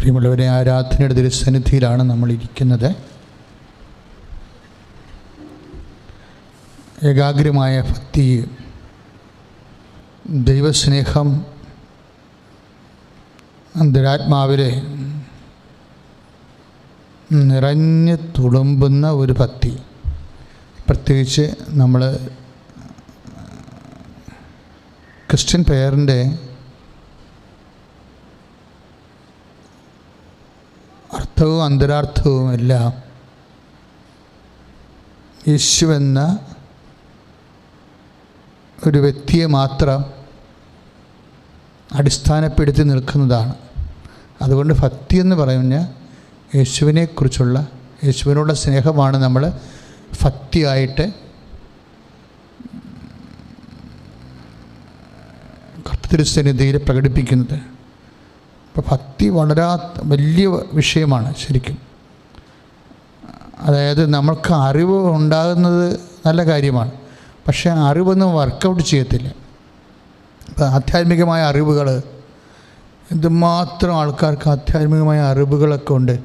പ്രിയമുള്ളവരെ, ആരാധനയുടെ തിരുസന്നിധിയിലാണ് നമ്മളിരിക്കുന്നത്. ഏകാഗ്രമായ ഭക്തി, ദൈവസ്നേഹം അന്തരാത്മാവിലെ നിറഞ്ഞ് തുളുമ്പുന്ന ഒരു ഭക്തി. പ്രത്യേകിച്ച് നമ്മൾ ക്രിസ്ത്യൻ പേരിൻ്റെ അർത്ഥവും അന്തരാർത്ഥവും എല്ലാം യേശുവെന്ന ഒരു വ്യക്തിയെ മാത്രം അടിസ്ഥാനപ്പെടുത്തി നിൽക്കുന്നതാണ്. അതുകൊണ്ട് ഭക്തി എന്ന് പറഞ്ഞാൽ യേശുവിനെക്കുറിച്ചുള്ള, യേശുവിനോടുള്ള സ്നേഹമാണ് നമ്മൾ ഭക്തിയായിട്ട് കർത്തൃസന്നിധിയിൽ പ്രകടിപ്പിക്കുന്നത്. അപ്പോൾ ഭക്തി വളരെ വലിയ വിഷയമാണ് ശരിക്കും. അതായത് നമ്മൾക്ക് അറിവ് ഉണ്ടാകുന്നത് നല്ല കാര്യമാണ്, പക്ഷേ അറിവൊന്നും വർക്കൗട്ട് ചെയ്യത്തില്ല. ഇപ്പോൾ ആധ്യാത്മികമായ അറിവുകൾ, എന്തുമാത്രം ആൾക്കാർക്ക് ആധ്യാത്മികമായ അറിവുകളൊക്കെ ഉണ്ട്,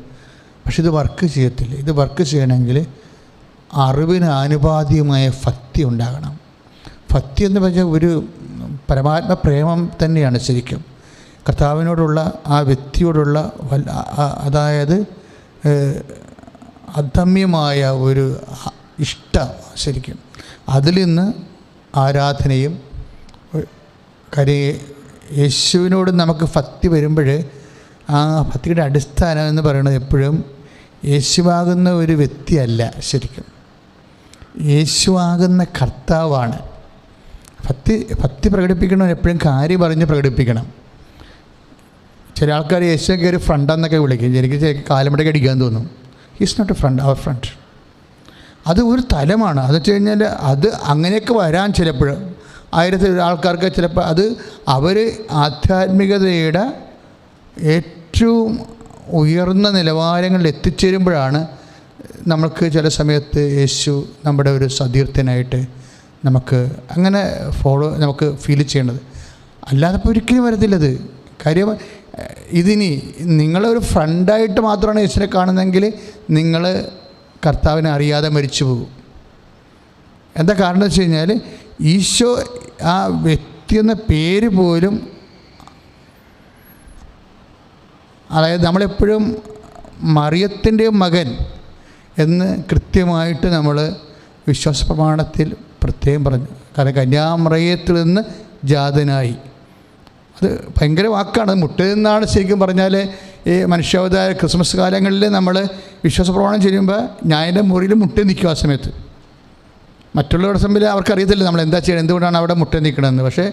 പക്ഷെ ഇത് വർക്ക് ചെയ്യത്തില്ല. ഇത് വർക്ക് ചെയ്യണമെങ്കിൽ അറിവിന് ആനുപാതികമായ ഭക്തി ഉണ്ടാകണം. ഭക്തി എന്ന് പറഞ്ഞാൽ ഒരു പരമാത്മ പ്രേമം തന്നെയാണ് ശരിക്കും. കർത്താവിനോടുള്ള ആ വ്യക്തിയോടുള്ള അതായത് അദമ്യമായ ഒരു ഇഷ്ടം ശരിക്കും. അതിൽ നിന്ന് ആരാധനയും യേശുവിനോട് നമുക്ക് ഭക്തി വരുമ്പോൾ ആ ഭക്തിയുടെ അടിസ്ഥാനം എന്ന് പറയുന്നത് എപ്പോഴും യേശുവാകുന്ന ഒരു വ്യക്തിയല്ല ശരിക്കും, യേശുവാകുന്ന കർത്താവാണ്. ഭക്തി പ്രകടിപ്പിക്കണം, എപ്പോഴും കാര്യം പറഞ്ഞ് പ്രകടിപ്പിക്കണം. ചില ആൾക്കാർ യേശുവെ കയറി ഫ്രണ്ടെന്നൊക്കെ വിളിക്കും. എനിക്ക് കാലമടയ്ക്ക് അടിക്കാൻ തോന്നും. He's not a friend, our friend. അത് ഒരു തലമാണ്. അത് വെച്ച് കഴിഞ്ഞാൽ അത് അങ്ങനെയൊക്കെ വരാൻ ചിലപ്പോൾ 1000 ആൾക്കാർക്ക് ചിലപ്പോൾ അത് അവർ ആധ്യാത്മികതയുടെ ഏറ്റവും ഉയർന്ന നിലവാരങ്ങളിൽ എത്തിച്ചേരുമ്പോഴാണ് നമുക്ക് ചില സമയത്ത് യേശു നമ്മുടെ ഒരു സതീർത്ഥ്യനായിട്ട് നമുക്ക് അങ്ങനെ നമുക്ക് ഫീൽ ചെയ്യേണ്ടത്. അല്ലാതെ ഇപ്പോൾ ഒരിക്കലും വരത്തില്ലത്. കാര്യം ഇതിനി നിങ്ങളൊരു ഫ്രണ്ടായിട്ട് മാത്രമാണ് യേശുവിനെ കാണുന്നതെങ്കിൽ നിങ്ങൾ കർത്താവിനെ അറിയാതെ മരിച്ചു പോകും. എന്താ കാരണം എന്ന് വെച്ച് കഴിഞ്ഞാൽ ഈശോ ആ വ്യക്തി എന്ന പേര് പോലും, അതായത് നമ്മളെപ്പോഴും മറിയത്തിൻ്റെ മകൻ എന്ന് കൃത്യമായിട്ട് നമ്മൾ വിശ്വാസ പ്രമാണത്തിൽ പ്രത്യേകം പറഞ്ഞു. കാരണം കന്യാമറിയത്തിൽ നിന്ന് ജാതനായി, അത് ഭയങ്കര വാക്കാണ്. മുട്ടിൽ നിന്നാണ് ശരിക്കും പറഞ്ഞാൽ ഈ മനുഷ്യാവതാര ക്രിസ്മസ് കാലങ്ങളിൽ നമ്മൾ വിശ്വാസ പ്രമാണം ചെയ്യുമ്പോൾ ഞാൻ എൻ്റെ മുറിയിൽ മുട്ടി നിൽക്കും. ആ സമയത്ത് മറ്റുള്ളവരുടെ സമയത്ത് അവർക്കറിയത്തില്ല നമ്മൾ എന്താ ചെയ്യണം, എന്തുകൊണ്ടാണ് അവിടെ മുട്ടി നിൽക്കണമെന്ന്. പക്ഷേ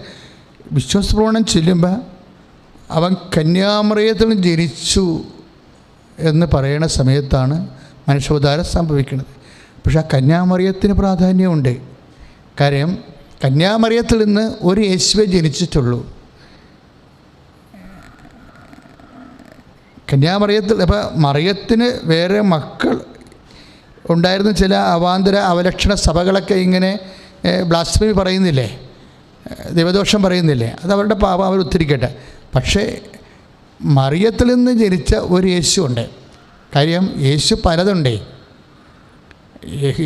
വിശ്വാസ പ്രമാണം ചെല്ലുമ്പോൾ അവൻ കന്യാമറിയത്തിൽ ജനിച്ചു എന്ന് പറയുന്ന സമയത്താണ് മനുഷ്യാവതാരം സംഭവിക്കുന്നത്. പക്ഷേ ആ കന്യാമറിയത്തിന് പ്രാധാന്യമുണ്ട്. കാര്യം കന്യാമറിയത്തിൽ നിന്ന് ഒരു യേശുവെ ജനിച്ചിട്ടുള്ളൂ. കന്യാമറിയത്തിൽ ഇപ്പോൾ മറിയത്തിന് വേറെ മക്കൾ ഉണ്ടായിരുന്ന ചില അവാന്തര അവലക്ഷണ സഭകളൊക്കെ ഇങ്ങനെ ബ്ലാസ്ഫമി പറയുന്നില്ലേ, ദൈവദോഷം പറയുന്നില്ലേ, അത് അവരുടെ പാപം അവർ ഉദ്ധരിക്കട്ടെ. പക്ഷേ മറിയത്തിൽ നിന്ന് ജനിച്ച ഒരു യേശു ഉണ്ട്. കാര്യം യേശു പലതുണ്ടേ.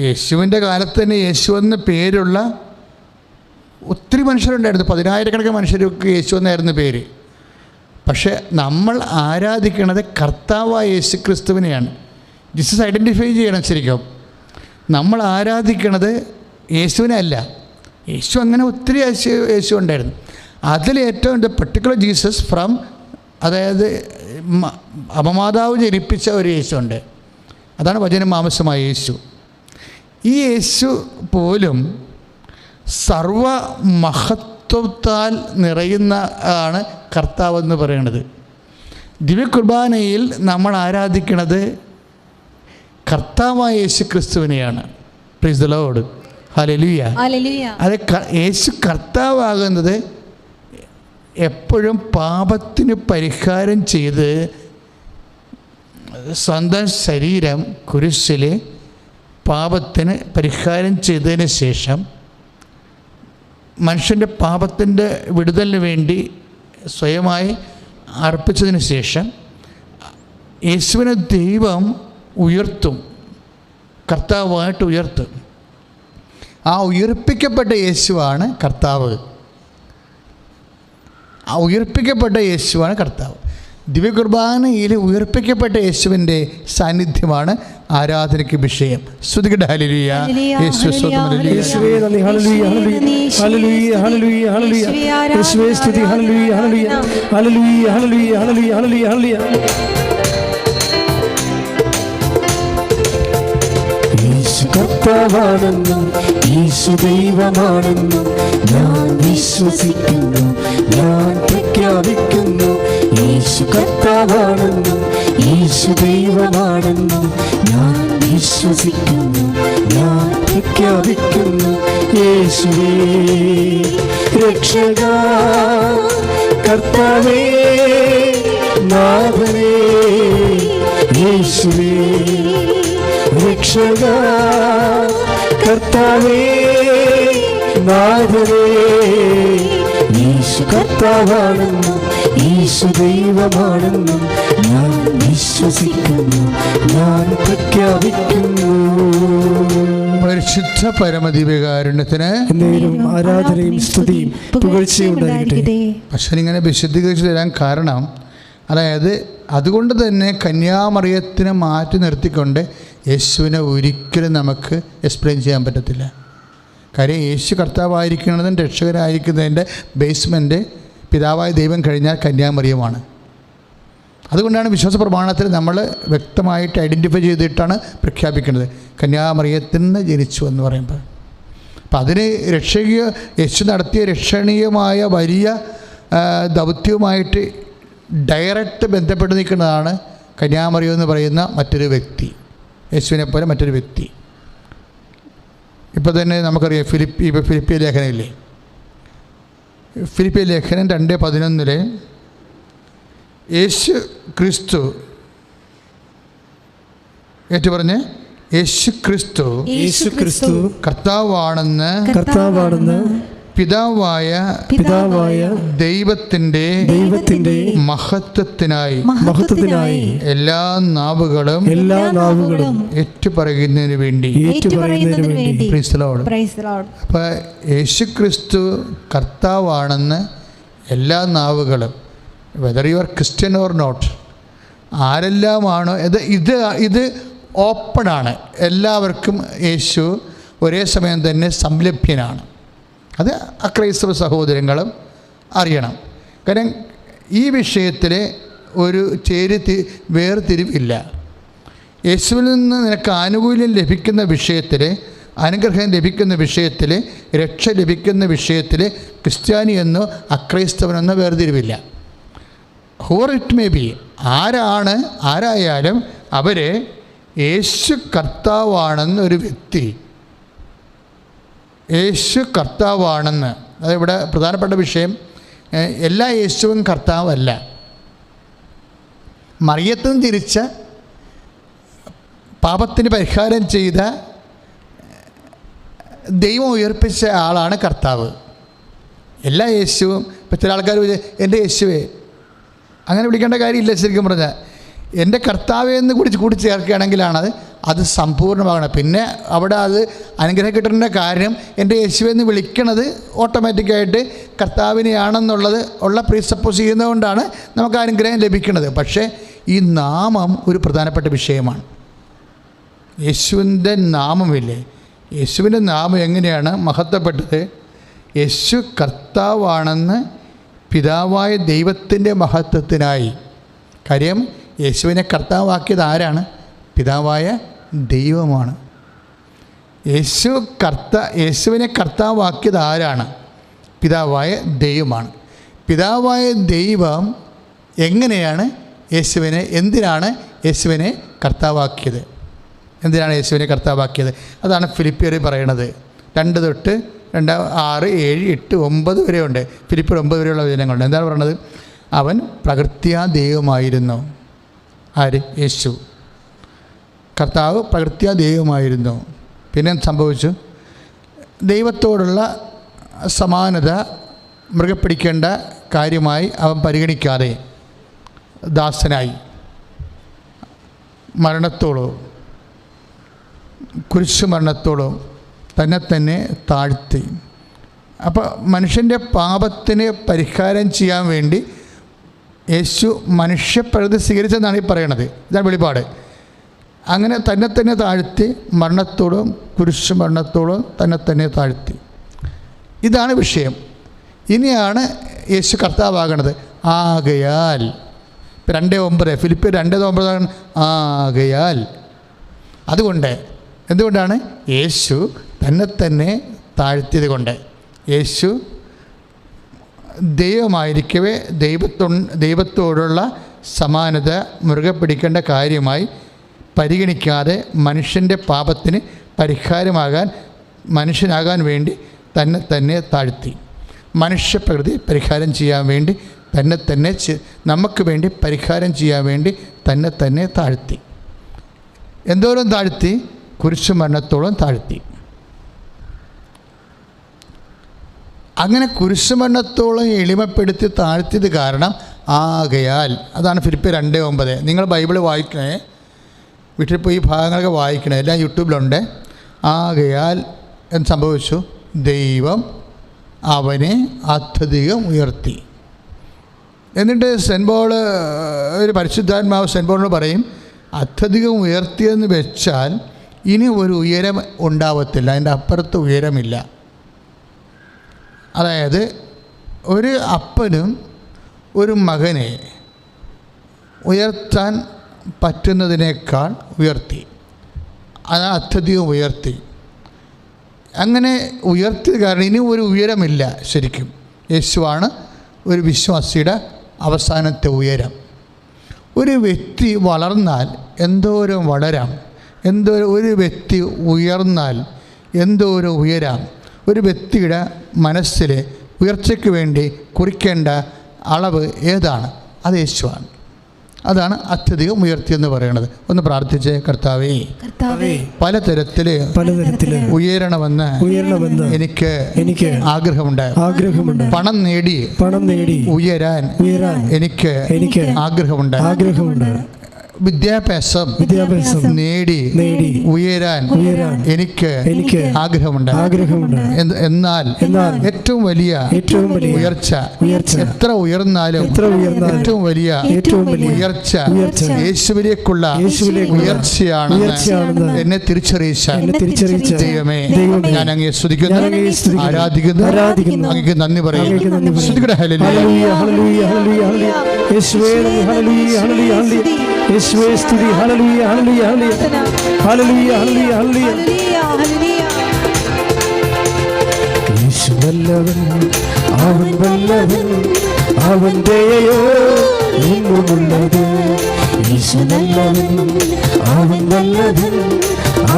യേശുവിൻ്റെ കാലത്ത് തന്നെ യേശു എന്ന പേരുള്ള ഒത്തിരി മനുഷ്യരുണ്ടായിരുന്നു. 10,000 മനുഷ്യർക്ക് യേശു എന്നായിരുന്നു പേര്. പക്ഷേ നമ്മൾ ആരാധിക്കുന്നത് കർത്താവായ യേശു ക്രിസ്തുവിനെയാണ്. ജീസസ് ഐഡൻറ്റിഫൈ ചെയ്യണം ശരിക്കും. നമ്മൾ ആരാധിക്കുന്നത് യേശുവിനെ അല്ല. യേശു അങ്ങനെ ഒത്തിരി യേശു ഉണ്ടായിരുന്നു. അതിലേറ്റവും പെർട്ടിക്കുലർ ജീസസ് ഫ്രം, അതായത് അപമാതാവ് ജനിപ്പിച്ച ഒരു യേശു ഉണ്ട്. അതാണ് വചനം മാംസമായ യേശു. ഈ യേശു പോലും സർവ മഹത്വത്താൽ നിറയുന്ന ആണ് കർത്താവെന്ന് പറയുന്നത്. ദിവ്യകുർബാനയിൽ നമ്മൾ ആരാധിക്കുന്നത് കർത്താവായ യേശു ക്രിസ്തുവിനെയാണ്. പ്രൈസ് ദി ലോർഡ്, ഹല്ലേലൂയ. അത് യേശു കർത്താവാകുന്നത് എപ്പോഴും പാപത്തിന് പരിഹാരം ചെയ്ത് സ്വന്തം ശരീരം കുരിശിൽ പാപത്തിന് പരിഹാരം ചെയ്തതിന് ശേഷം മനുഷ്യൻ്റെ പാപത്തിൻ്റെ വിടുതലിന് വേണ്ടി സ്വയമായി അർപ്പിച്ചതിന് ശേഷം യേശുവിനെ ദൈവം ഉയർത്തും, കർത്താവായിട്ട് ഉയർത്തും. ആ ഉയർപ്പിക്കപ്പെട്ട യേശുവാണ് കർത്താവ്. ആ ഉയർപ്പിക്കപ്പെട്ട യേശുവാണ് കർത്താവ്. ദിവ്യകുർബാനയിൽ ഉയർപ്പിക്കപ്പെട്ട യേശുവിൻ്റെ സാന്നിധ്യമാണ് ആരാധനയ്ക്ക് വിഷയം. സ്തുതിക്കട്ടെ. ഹല്ലേലൂയ. യേശുവേ സ്തോത്രം. യേശുവേ നന്ദി. ഹല്ലേലൂയ ഹല്ലേലൂയ ഹല്ലേലൂയ ഹല്ലേലൂയ. യേശുവേ സ്തുതി. ഹല്ലേലൂയ ഹല്ലേലൂയ ഹല്ലേലൂയ ഹല്ലേലൂയ ഹല്ലേലൂയ ഹല്ലേലൂയ ഹല്ലേലൂയ. യേശു കർത്താവാണെന്നും യേശു ദൈവമാണെന്നും ഞാൻ വിശ്വസിക്കുന്നു, ഞാൻ പ്രഖ്യാപിക്കുന്നു. യേശു കർത്താവാണെന്നും യേശു ദൈവമാണെന്നും ഞാൻ വിശ്വസിക്കുന്നു, ഞാൻ പ്രഖ്യാപിക്കുന്നു. യേശുവേ രക്ഷക, കർത്താവേ നാഥനേ, യേശുവേ രക്ഷക, കർത്താവേ നാഥനേ. യേശു കർത്താവാണെന്നും യേശു ദൈവമാണെന്നും ഞാൻ വിശ്വസിക്കുന്നു, ഞാൻ പ്രഖ്യാപിക്കുന്നു. പരിശുദ്ധ പരമദിവ്യകാരുണ്യത്തിന് എന്നേരും ആരാധനയും സ്തുതിയും പുകഴ്ചയും ഉണ്ടായിരിക്കട്ടെ. പക്ഷേ ഇങ്ങനെ വിശദീകരിച്ച് തരാൻ കാരണം, അതായത് അതുകൊണ്ട് തന്നെ കന്യാമറിയത്തിനെ മാറ്റി നിർത്തിക്കൊണ്ട് യേശുവിനെ ഒരിക്കലും നമുക്ക് എക്സ്പ്ലെയിൻ ചെയ്യാൻ പറ്റത്തില്ല. കാര്യം യേശു കർത്താവായിരിക്കുന്നതും രക്ഷകരായിരിക്കുന്നതിൻ്റെ ബേസ്മെൻറ്റ് പിതാവായ ദൈവം കഴിഞ്ഞാൽ കന്യാമറിയമാണ്. അതുകൊണ്ടാണ് വിശ്വാസ പ്രമാണത്തിൽ നമ്മൾ വ്യക്തമായിട്ട് ഐഡൻറ്റിഫൈ ചെയ്തിട്ടാണ് പ്രഖ്യാപിക്കുന്നത് കന്യാമറിയത്തിൽ നിന്ന് ജനിച്ചു എന്ന് പറയുമ്പോൾ. അപ്പം അതിന് യേശു നടത്തിയ രക്ഷണീയമായ വലിയ ദൗത്യവുമായിട്ട് ഡയറക്റ്റ് ബന്ധപ്പെട്ട് നിൽക്കുന്നതാണ് കന്യാമറിയം എന്ന് പറയുന്ന മറ്റൊരു വ്യക്തി, യേശുവിനെ പോലെ മറ്റൊരു വ്യക്തി. ഇപ്പോൾ തന്നെ നമുക്കറിയാം ഫിലിപ്പിയ ലേഖനമില്ലേ, ഫിലിപ്പിയ ലേഖനം 2:11 യേശു ക്രിസ്തു ഏറ്റുപറഞ്ഞ് യേശു ക്രിസ്തു കർത്താവാണെന്ന് പിതാവായ ദൈവത്തിൻ്റെ മഹത്വത്തിനായി എല്ലാ നാവുകളും ഏറ്റുപറയുന്നതിന് വേണ്ടി. അപ്പോൾ യേശുക്രിസ്തു കർത്താവാണെന്ന് എല്ലാ നാവുകളും, whether you are Christian or not, ആരെല്ലാമാണോ ഇത് ഓപ്പണാണ്, എല്ലാവർക്കും യേശു ഒരേ സമയം തന്നെ സംലഭ്യനാണ്. അത് അക്രൈസ്തവ സഹോദരങ്ങളും അറിയണം. കാരണം ഈ വിഷയത്തിൽ ഒരു വേർതിരിവില്ല. യേശുവിൽ നിന്ന് നിനക്ക് ആനുകൂല്യം ലഭിക്കുന്ന വിഷയത്തിൽ, അനുഗ്രഹം ലഭിക്കുന്ന വിഷയത്തിൽ, രക്ഷ ലഭിക്കുന്ന വിഷയത്തിൽ ക്രിസ്ത്യാനിയെന്നോ അക്രൈസ്തവനെന്നോ വേർതിരിവില്ല. ഹൂർ ഇറ്റ് മേ ബി, ആരായാലും അവർ യേശു കർത്താവാണെന്നൊരു വ്യക്തി, യേശു കർത്താവാണെന്ന്, അത് ഇവിടെ പ്രധാനപ്പെട്ട വിഷയം. എല്ലാ യേശുവും കർത്താവല്ല. മറിയത്തും തിരിച്ച പാപത്തിന് പരിഹാരം ചെയ്ത ദൈവം ഉയർപ്പിച്ച ആളാണ് കർത്താവ്. എല്ലാ യേശുവും, ഇപ്പം ചില ആൾക്കാർ എൻ്റെ യേശുവേ, അങ്ങനെ വിളിക്കേണ്ട കാര്യമില്ല. ശരിക്കും പറഞ്ഞാൽ എൻ്റെ കർത്താവേ എന്ന് കൂടി ചേർക്കുകയാണെങ്കിലാണ് അത് സമ്പൂർണ്ണമാകണം. പിന്നെ അവിടെ അത് അനുഗ്രഹം കിട്ടേണ്ട കാര്യം എൻ്റെ യേശുവെന്ന് വിളിക്കണത് ഓട്ടോമാറ്റിക്കായിട്ട് കർത്താവിനെയാണെന്നുള്ളത് പ്രീസപ്പോസ് ചെയ്യുന്നതുകൊണ്ടാണ് നമുക്ക് അനുഗ്രഹം ലഭിക്കുന്നത്. പക്ഷേ ഈ നാമം ഒരു പ്രധാനപ്പെട്ട വിഷയമാണ്. യേശുവിൻ്റെ നാമമില്ലേ, യേശുവിൻ്റെ നാമം എങ്ങനെയാണ് മഹത്വപ്പെട്ടത്? യേശു കർത്താവാണെന്ന് പിതാവായ ദൈവത്തിൻ്റെ മഹത്വത്തിനായി. കാര്യം യേശുവിനെ കർത്താവാക്കിയത് ആരാണ്? പിതാവായ ദൈവമാണ്. യേശുവിനെ കർത്താവാക്കിയത് ആരാണ്? പിതാവായ ദൈവമാണ്. പിതാവായ ദൈവം എന്തിനാണ് യേശുവിനെ കർത്താവാക്കിയത്? അതാണ് ഫിലിപ്പിയർ പറയണത്. 2:6, 7, 8, 9 വരെ ഉണ്ട്. ഫിലിപ്പിയർ 9 വരെയുള്ള വചനങ്ങളുണ്ട്. എന്താണ് പറയണത്? അവൻ പ്രകൃത്യാ ദൈവമായിരുന്നു. ആര്? യേശു കർത്താവ് പ്രകൃത്യാ ദൈവമായിരുന്നു. പിന്നെ സംഭവിച്ചു, ദൈവത്തോടുള്ള സമാനത മൃഗപ്പിടിക്കേണ്ട കാര്യമായി അവൻ പരിഗണിക്കാതെ ദാസനായി. മരണത്തോളം, കുരിശ് മരണത്തോളം തന്നെ താഴ്ത്തി. അപ്പോൾ മനുഷ്യൻ്റെ പാപത്തിന് പരിഹാരം ചെയ്യാൻ വേണ്ടി യേശു മനുഷ്യപ്രകൃതി സ്വീകരിച്ചെന്നാണ് ഈ പറയണത്. ഇതാണ് വെളിപാട്. അങ്ങനെ തന്നെ താഴ്ത്തി, മരണത്തോളം, കുരിശ് മരണത്തോളം തന്നെ താഴ്ത്തി. ഇതാണ് വിഷയം. ഇനിയാണ് യേശു കർത്താവാകണത്. ആകയാൽ 2:9 ഫിലിപ്പിയർ 2:9 ആകയാൽ. അതുകൊണ്ട് എന്തുകൊണ്ടാണ്? യേശു തന്നെ താഴ്ത്തിയത് കൊണ്ട്. യേശു ദൈവമായിരിക്കവേ ദൈവത്തോടുള്ള സമാനത മുറുകെ പിടിക്കേണ്ട കാര്യമായി പരിഗണിക്കാതെ മനുഷ്യൻ്റെ പാപത്തിന് പരിഹാരമാകാൻ, മനുഷ്യനാകാൻ വേണ്ടി തന്നെ താഴ്ത്തി. മനുഷ്യപ്രകൃതി പരിഹാരം ചെയ്യാൻ വേണ്ടി തന്നെ നമുക്ക് വേണ്ടി പരിഹാരം ചെയ്യാൻ വേണ്ടി തന്നെ താഴ്ത്തി. എന്തോരം താഴ്ത്തി? കുരിശ് മരണത്തോളം താഴ്ത്തി. അങ്ങനെ കുരിശ് മരണത്തോളം എളിമപ്പെടുത്തി താഴ്ത്തിയത് കാരണം ആകയാൽ. അതാണ് ഫിലിപ്പിയർ 2:9. നിങ്ങൾ ബൈബിൾ വായിക്കണേ, വീട്ടിൽ പോയി ഈ ഭാഗങ്ങളൊക്കെ വായിക്കണേ, എല്ലാം യൂട്യൂബിലുണ്ട്. ആകയാൽ എന്ന് സംഭവിച്ചു, ദൈവം അവനെ അത്യധികം ഉയർത്തി. എന്നിട്ട് സെൻറ്റ് പോൾ, ഒരു പരിശുദ്ധാത്മാവ് സെൻറ്റ് പോളിനോട് പറയും, അത്യധികം ഉയർത്തിയെന്ന് വെച്ചാൽ ഇനി ഒരു ഉയരം ഉണ്ടാവത്തില്ല, അതിൻ്റെ അപ്പുറത്ത് ഉയരമില്ല. അതായത് ഒരു അപ്പനും ഒരു മകനെ ഉയർത്താൻ പറ്റുന്നതിനേക്കാൾ ഉയർത്തി, അത് അത്യധികം ഉയർത്തി. അങ്ങനെ ഉയർത്തിയത് കാരണം ഇനി ഒരു ഉയരമില്ല. ശരിക്കും യേശുവാണ് ഒരു വിശ്വാസിയുടെ അവസാനത്തെ ഉയരം. ഒരു വ്യക്തി വളർന്നാൽ എന്തോരം വളരാം, ഒരു വ്യക്തി ഉയർന്നാൽ എന്തോരം ഉയരാം. ഒരു വ്യക്തിയുടെ മനസ്സിൽ ഉയർച്ചയ്ക്ക് വേണ്ടി കുറിക്കേണ്ട അളവ് ഏതാണ്? അത് യേശുവാണ്. അതാണ് അത്യധികം ഉയർത്തിയെന്ന് പറയുന്നത്. ഒന്ന് പ്രാർത്ഥിച്ചേ. കർത്താവേ, പലതരത്തിൽ ഉയരണമെന്ന് എനിക്ക് ആഗ്രഹമുണ്ട്. പണം നേടി ഉയരാൻ എനിക്ക് ആഗ്രഹമുണ്ട്. വിദ്യാഭ്യാസം നേടി ഉയരാൻ എനിക്ക് ആഗ്രഹമുണ്ട്. എന്നാൽ ഏറ്റവും വലിയ ഉയർച്ച, എത്ര ഉയർന്നാലും ഏറ്റവും വലിയ ഉയർച്ച യേശുവിലേക്കുള്ള ഉയർച്ചയാണെന്ന് എന്നെ തിരിച്ചറിയിച്ച ദൈവമേ, ഞാൻ അങ്ങയെ സ്തുതിക്കുന്നു, ആരാധിക്കുന്നു, അങ്ങേക്ക് നന്ദി പറയുന്നു. സ്തുതിക്കട്ടെ. ഹല്ലേലൂയ, ഹല്ലേലൂയ, ഹല്ലേലൂയ. യേശുവേ ഹല്ലേലൂയ, ഹല്ലേലൂയ. യേശുവേ സ്തുതി. ഹല്ലേലൂയ, ഹല്ലേലൂയ, ഹല്ലേലൂയ, ഹല്ലേലൂയ, ഹല്ലേലൂയ. യേശു വല്ലവൻ, അവൻ വല്ലവൻ, അവൻ ദയയോ എന്നുമുള്ളത്. യേശു വല്ലവൻ, അവൻ വല്ലവൻ,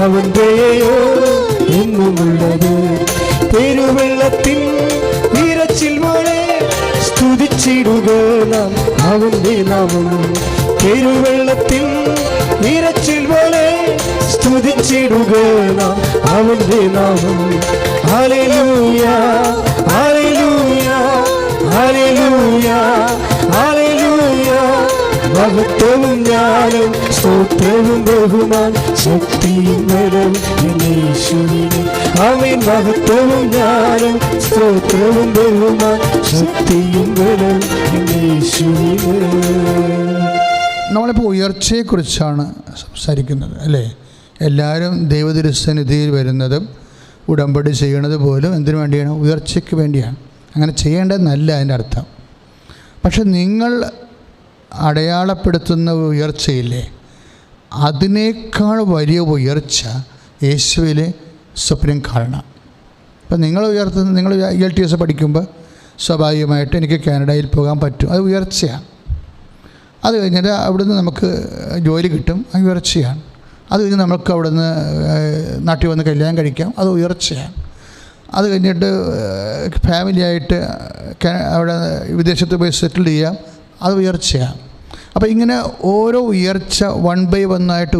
അവൻ ദയയോ എന്നുമുള്ളത്. പെരുവെള്ളത്തിൻ ഇരച്ചിൽ പോലെ സ്തുതിച്ചിടുക നാം അവന്റെ നാമം. പെരുവെള്ളത്തിൽ ഇരച്ചിൽ പോലെ സ്തുതിച്ചിടുക നാം അവന്റെ നാമം. ഹല്ലേലൂയ, ഹല്ലേലൂയ, ഹല്ലേലൂയ, ഹല്ലേലൂയ. മഹത്വവും ജ്ഞാനം സ്തോത്രവും ബഹുമാൻ ശക്തിയും ബലവും യേശുവിന്. ആമേൻ. മഹത്വവും ജ്ഞാനം സ്തോത്രവും ബഹുമാൻ ശക്തിയും ബലവും യേശുവിന്. നമ്മളിപ്പോൾ ഉയർച്ചയെക്കുറിച്ചാണ് സംസാരിക്കുന്നത്, അല്ലേ? എല്ലാവരും ദൈവതിരുസന്നിധിയിൽ വരുന്നതും ഉടമ്പടി ചെയ്യണത് പോലും എന്തിനു വേണ്ടിയാണ്? ഉയർച്ചയ്ക്ക് വേണ്ടിയാണ്. അങ്ങനെ ചെയ്യേണ്ടതെന്നല്ല അതിൻ്റെ അർത്ഥം. പക്ഷെ നിങ്ങൾ അടയാളപ്പെടുത്തുന്ന ഉയർച്ചയില്ലേ, അതിനേക്കാൾ വലിയ ഉയർച്ച യേശുവിൽ സ്വപ്നം കാണണം. ഇപ്പം നിങ്ങൾ ഉയർത്തുന്ന, നിങ്ങൾ IELTS പഠിക്കുമ്പോൾ സ്വാഭാവികമായിട്ട് എനിക്ക് കാനഡയിൽ പോകാൻ പറ്റും, അത് ഉയർച്ചയാണ്. അത് കഴിഞ്ഞിട്ട് അവിടുന്ന് നമുക്ക് ജോലി കിട്ടും, അത് ഉയർച്ചയാണ്. അത് കഴിഞ്ഞ് നമുക്ക് അവിടുന്ന് നാട്ടിൽ വന്ന് കല്യാണം കഴിക്കാം, അത് ഉയർച്ചയാണ്. അത് കഴിഞ്ഞിട്ട് ഫാമിലിയായിട്ട് അവിടെ വിദേശത്ത് പോയി സെറ്റിൽ ചെയ്യാം, അത് ഉയർച്ചയാണ്. അപ്പോൾ ഇങ്ങനെ ഓരോ ഉയർച്ച 1 by 1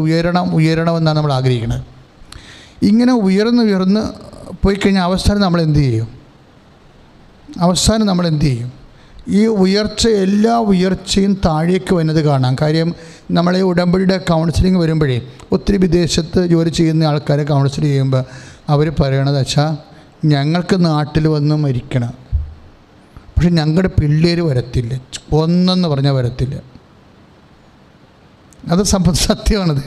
ഉയരണമെന്നാണ് നമ്മൾ ആഗ്രഹിക്കുന്നത്. ഇങ്ങനെ ഉയർന്ന് പോയി കഴിഞ്ഞാൽ അവസാനം നമ്മൾ എന്ത് ചെയ്യും? ഈ ഉയർച്ച, എല്ലാ ഉയർച്ചയും താഴേക്ക് വരുന്നത് കാണാം. കാര്യം നമ്മളെ ഉടമ്പടിയുടെ കൗൺസിലിംഗ് വരുമ്പോഴേ ഒത്തിരി വിദേശത്ത് ജോലി ചെയ്യുന്ന ആൾക്കാരെ കൗൺസിൽ ചെയ്യുമ്പോൾ അവർ പറയണത് വെച്ചാൽ ഞങ്ങൾക്ക് നാട്ടിൽ വന്ന് മരിക്കണം, പക്ഷെ ഞങ്ങളുടെ പിള്ളേർ വരത്തില്ല, ഒന്നെന്ന് പറഞ്ഞാൽ വരത്തില്ല. അത് സത്യമാണത്.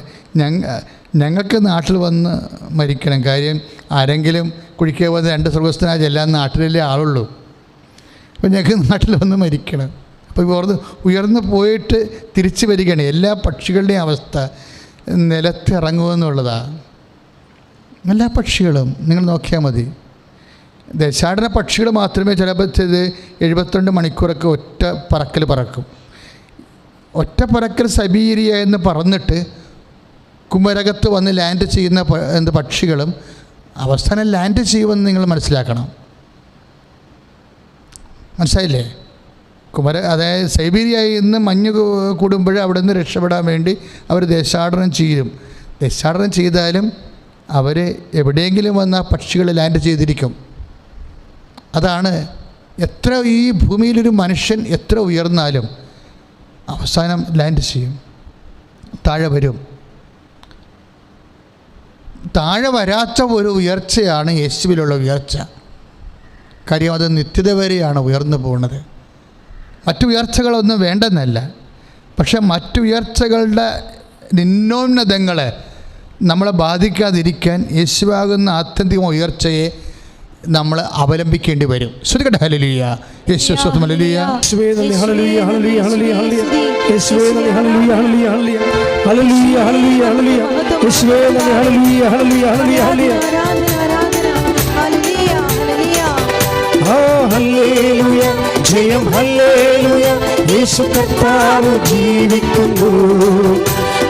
ഞങ്ങൾക്ക് നാട്ടിൽ വന്ന് മരിക്കണം. കാര്യം ആരെങ്കിലും കുഴിക്കുക വന്ന് 2 സ്വർഗസ്ഥനായ എല്ലാം നാട്ടിലല്ലേ ആളുള്ളൂ. അപ്പോൾ ഞങ്ങൾക്ക് നാട്ടിൽ വന്ന് മരിക്കണം. അപ്പോൾ ഉയർന്നു പോയിട്ട് തിരിച്ചു വരികയാണ്. എല്ലാ പക്ഷികളുടെയും അവസ്ഥ നിലത്തിറങ്ങുമെന്നുള്ളതാണ്. എല്ലാ പക്ഷികളും നിങ്ങൾ നോക്കിയാൽ മതി. ദേശാടന പക്ഷികൾ മാത്രമേ ചിലപ്പോൾ 72 മണിക്കൂറൊക്കെ ഒറ്റ പറക്കൽ പറക്കും. ഒറ്റ പറക്കൽ സൈബീരിയ എന്ന് പറഞ്ഞിട്ട് കുമരകത്ത് വന്ന് ലാൻഡ് ചെയ്യുന്ന പക്ഷികളും അവസാനം ലാൻഡ് ചെയ്യുമെന്ന് നിങ്ങൾ മനസ്സിലാക്കണം. മനസ്സിലായില്ലേ? അതായത് സൈബീരിയയിൽ നിന്ന് മഞ്ഞ് കൂടുമ്പോൾ അവിടെ നിന്ന് രക്ഷപ്പെടാൻ വേണ്ടി അവർ ദേശാടനം ചെയ്യും. ദേശാടനം ചെയ്താലും അവർ എവിടെയെങ്കിലും വന്ന് ആ പക്ഷികൾ ലാൻഡ് ചെയ്തിരിക്കും. അതാണ് എത്ര ഈ ഭൂമിയിലൊരു മനുഷ്യൻ എത്ര ഉയർന്നാലും അവസാനം ലാൻഡ് ചെയ്യും, താഴെ വരും. താഴെ വരാത്ത ഒരു ഉയർച്ചയാണ് യേശുവിലുള്ള ഉയർച്ച. കാര്യം അത് നിത്യത വരെയാണ് ഉയർന്നു പോകുന്നത്. മറ്റു ഉയർച്ചകളൊന്നും വേണ്ടെന്നല്ല, പക്ഷെ മറ്റു ഉയർച്ചകളുടെ നിന്നോന്നതങ്ങളെ നമ്മളെ ബാധിക്കാതിരിക്കാൻ യേശുവാകുന്ന ആത്യന്തിക ഉയർച്ചയെ നമ്മൾ അവലംബിക്കേണ്ടി വരും. ശ്രദ്ധിക്കട്ടെ. ഹല്ലേലൂയ, യേശുവേ സ്തുതി, ഹല്ലേലൂയ, യേശുവേ നന്ദി, ഹല്ലേലൂയ, ഹല്ലേലൂയ, ഹല്ലേലൂയ, യേശുവേ നന്ദി, ഹല്ലേലൂയ, ഹല്ലേലൂയ, ഹല്ലേലൂയ, ഹല്ലേലൂയ, ഹല്ലേലൂയ, ഹല്ലേലൂയ, യേശുവേ നന്ദി, ഹല്ലേലൂയ, ഹല്ലേലൂയ, ഹല്ലേലൂയ, ഹല്ലേലൂയ, ഹല്ലേലൂയ, ജയം ഹല്ലേലൂയ, യേശു കർത്താവ് ജീവിക്കുന്നു.